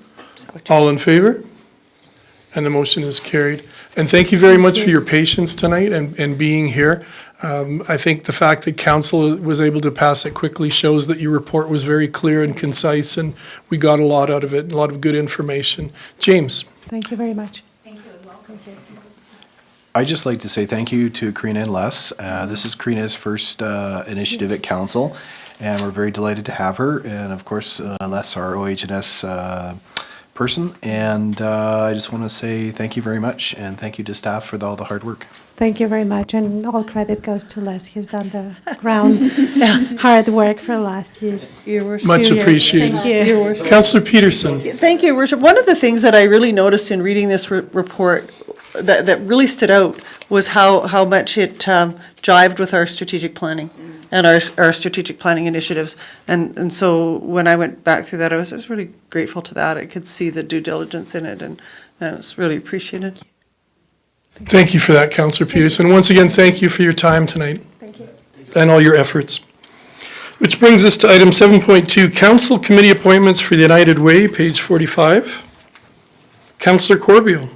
A: All in favor? And the motion is carried. And thank you very much for your patience tonight and being here. I think the fact that council was able to pass it quickly shows that your report was very clear and concise, and we got a lot out of it, a lot of good information. James?
M: Thank you very much.
K: I'd just like to say thank you to Karina and Les. This is Karina's first initiative at council, and we're very delighted to have her. And of course, Les, our OH&S person. And I just want to say thank you very much, and thank you to staff for all the hard work.
M: Thank you very much, and all credit goes to Les. He's done the ground hard work for last year.
F: Your Worship.
A: Much
M: 2 years.
A: appreciated.
F: Thank you. Your Worship.
A: Councillor Peterson?
F: Thank you, Your Worship. One of the things that I really noticed in reading this report that really stood out was how much it jived with our strategic planning and our strategic planning initiatives. And so when I went back through that, I was really grateful to that. I could see the due diligence in it, and it was really appreciated.
A: Thank you for that, Councillor Peterson. Once again, thank you for your time tonight.
M: Thank you.
A: And all your efforts. Which brings us to item 7.2, Council Committee Appointments for the United Way, page 45. Councillor Corbeil.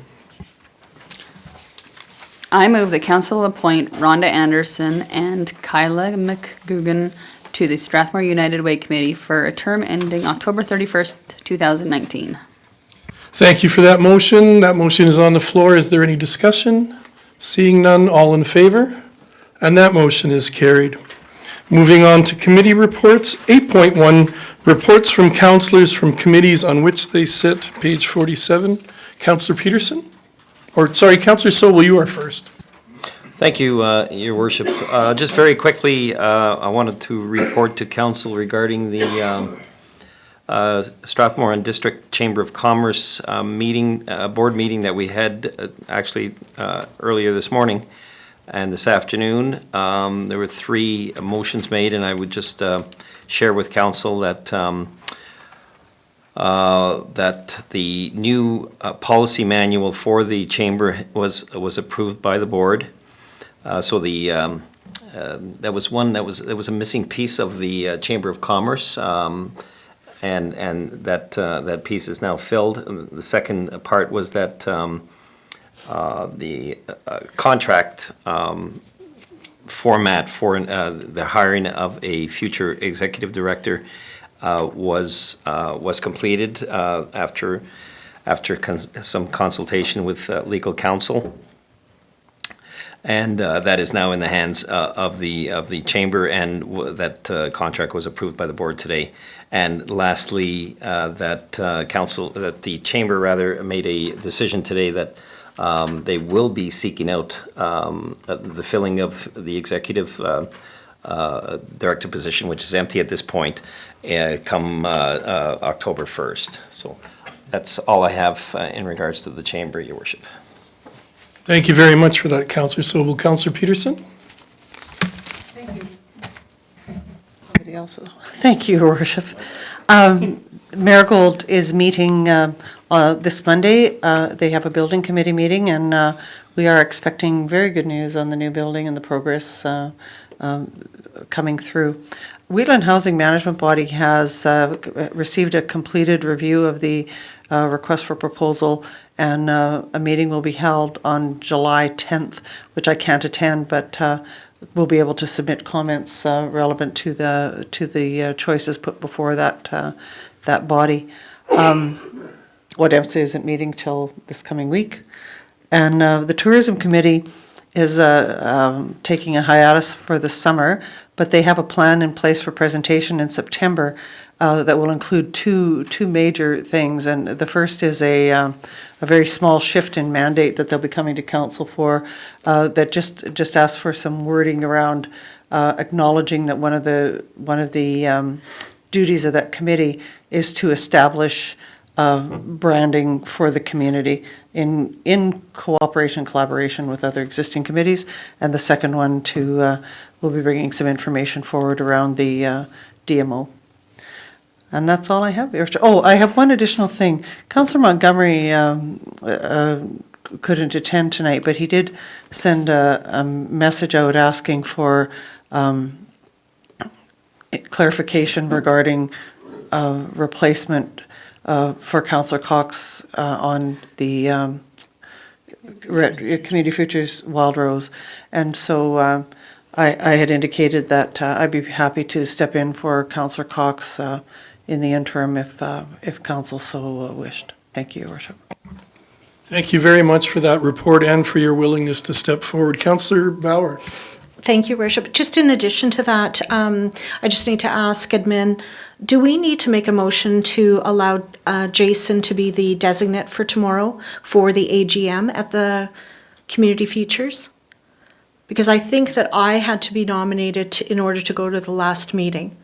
B: I move that council appoint Rhonda Anderson and Kyla McGugan to the Strathmore United Way Committee for a term ending October 31st, 2019.
A: Thank you for that motion. That motion is on the floor. Is there any discussion? Seeing none, all in favor? And that motion is carried. Moving on to committee reports. 8.1, reports from councillors from committees on which they sit, page 47. Councillor Peterson? Or, sorry, Councillor Sobel, you are first.
E: Thank you, Your Worship. Just very quickly, I wanted to report to council regarding the Strathmore and District Chamber of Commerce board meeting that we had actually earlier this morning and this afternoon. There were 3 motions made, and I would just share with council that that the new policy manual for the chamber was approved by the board. So the that was one that was a missing piece of the Chamber of Commerce. And that piece is now filled. The second part was that the contract format for the hiring of a future executive director was completed after some consultation with legal counsel. And that is now in the hands of the chamber, and that contract was approved by the board today. And lastly, that the chamber rather made a decision today that they will be seeking out the filling of the executive director position, which is empty at this point, come October 1st. So that's all I have in regards to the chamber, Your Worship.
A: Thank you very much for that, Councillor Sobel. Councillor Peterson?
F: Thank you. Somebody else. Thank you, Your Worship. Marigold is meeting this Monday. They have a building committee meeting, and we are expecting very good news on the new building and the progress coming through. Wheatland Housing Management Body has received a completed review of the request for proposal, and a meeting will be held on July 10th, which I can't attend, but we'll be able to submit comments relevant to the choices put before that body. WHAT-EMSA isn't meeting till this coming week, and the Tourism Committee is taking a hiatus for the summer, but they have a plan in place for presentation in September that will include two major things. And the first is a very small shift in mandate that they'll be coming to council for that just asks for some wording around acknowledging that one of the duties of that committee is to establish branding for the community in cooperation, collaboration with other existing committees. And the second one we'll be bringing some information forward around the DMO. And that's all I have. Oh, I have one additional thing. Councillor Montgomery couldn't attend tonight, but he did send a message out asking for clarification regarding replacement for Councillor Cox on the Community Futures Wild Rose. And so I had indicated that I'd be happy to step in for Councillor Cox in the interim if council so wished. Thank you, Your Worship.
A: Thank you very much for that report and for your willingness to step forward. Councillor Bauer.
G: Thank you, Worship. Just in addition to that, I just need to ask admin, do we need to make a motion to allow Jason to be the designate for tomorrow for the AGM at the Community Futures? Because I think that I had to be nominated in order to go to the last meeting.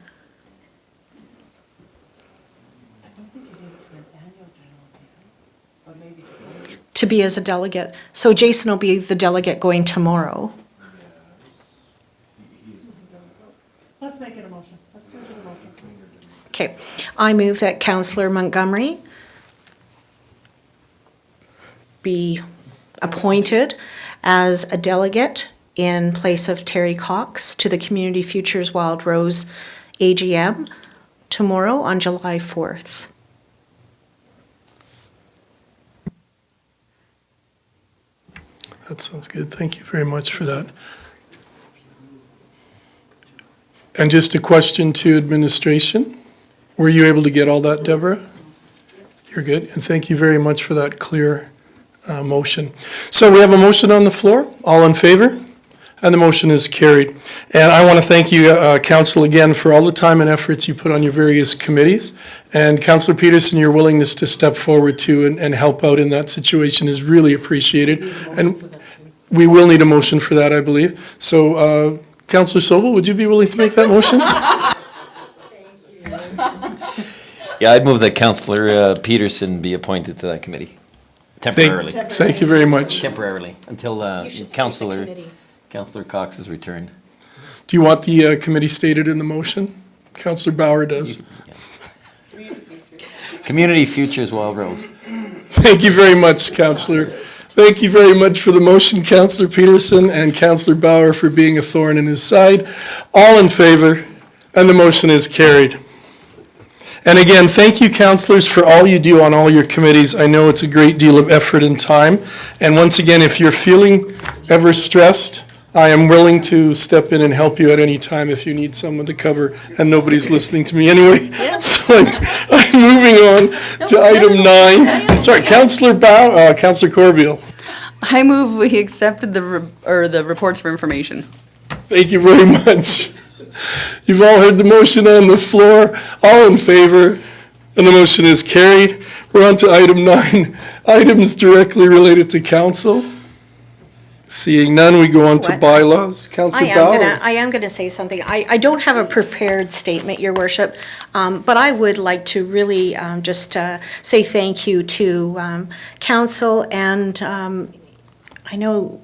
G: To be as a delegate. So Jason will be the delegate going tomorrow.
F: Let's make it a motion. Let's do it as a motion.
G: Okay, I move that Councillor Montgomery be appointed as a delegate in place of Terry Cox to the Community Futures Wild Rose AGM tomorrow on July 4th.
A: That sounds good. Thank you very much for that. And just a question to administration. Were you able to get all that, Deborah? You're good. And thank you very much for that clear motion. So we have a motion on the floor. All in favor? And the motion is carried. And I want to thank you, Council, again, for all the time and efforts you put on your various committees. And Councillor Peterson, your willingness to step forward too and help out in that situation is really appreciated. And we will need a motion for that, I believe. So, Councillor Sobel, would you be willing to make that motion?
N: Yeah, I'd move that Councillor Peterson be appointed to that committee. Temporarily.
A: Thank you very much.
N: Temporarily, until Councillor Cox's return.
A: Do you want the committee stated in the motion? Councillor Bauer does.
N: Community Futures Wild Rose.
A: Thank you very much, Councillor. Thank you very much for the motion, Councillor Peterson and Councillor Bauer for being a thorn in his side. All in favor, and the motion is carried. And again, thank you, councillors, for all you do on all your committees. I know it's a great deal of effort and time. And once again, if you're feeling ever stressed, I am willing to step in and help you at any time if you need someone to cover, and nobody's listening to me anyway. So I'm moving on to item 9. Sorry, Councillor Councillor Corbeil.
B: I move we accepted the reports for information.
A: Thank you very much. You've all heard the motion on the floor. All in favor, and the motion is carried. We're on to item 9, items directly related to council. Seeing none, we go on to bylaws. Councillor Bauer.
G: I am gonna say something. I don't have a prepared statement, Your Worship, but I would like to really just say thank you to council and I know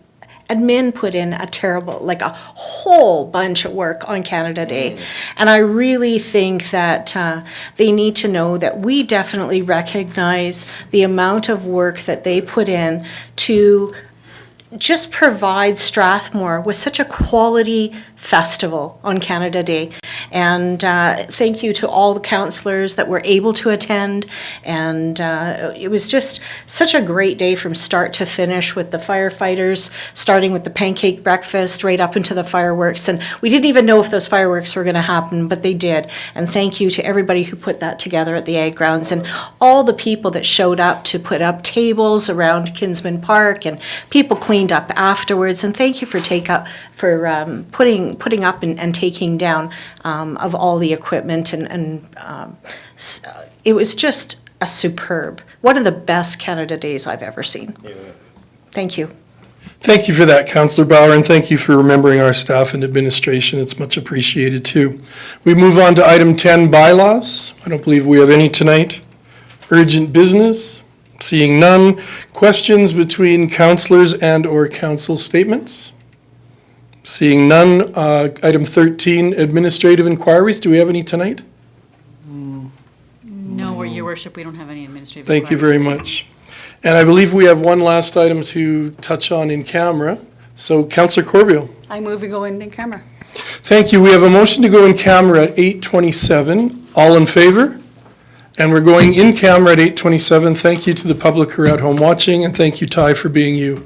G: admin put in a whole bunch of work on Canada Day. And I really think that they need to know that we definitely recognize the amount of work that they put in to just provide Strathmore with such a quality festival on Canada Day. And thank you to all the councillors that were able to attend. And it was just such a great day from start to finish with the firefighters, starting with the pancake breakfast right up into the fireworks. And we didn't even know if those fireworks were going to happen, but they did. And thank you to everybody who put that together at the Ag Grounds and all the people that showed up to put up tables around Kinsman Park and people cleaned up afterwards. And thank you for putting putting up and taking down of all the equipment it was just a superb, one of the best Canada Days I've ever seen. Thank you.
A: Thank you for that, Councillor Bauer, and thank you for remembering our staff and administration. It's much appreciated, too. We move on to item 10, bylaws. I don't believe we have any tonight. Urgent business, seeing none. Questions between councillors and/or council statements? Seeing none. Item 13, administrative inquiries. Do we have any tonight?
B: No, Your Worship, we don't have any administrative.
A: Thank you very much. And I believe we have one last item to touch on in camera. So, Councillor Corbeil.
B: I move we go in camera.
A: Thank you. We have a motion to go in camera at 8:27. All in favor? And we're going in camera at 8:27. Thank you to the public who are at home watching, and thank you, Ty, for being you.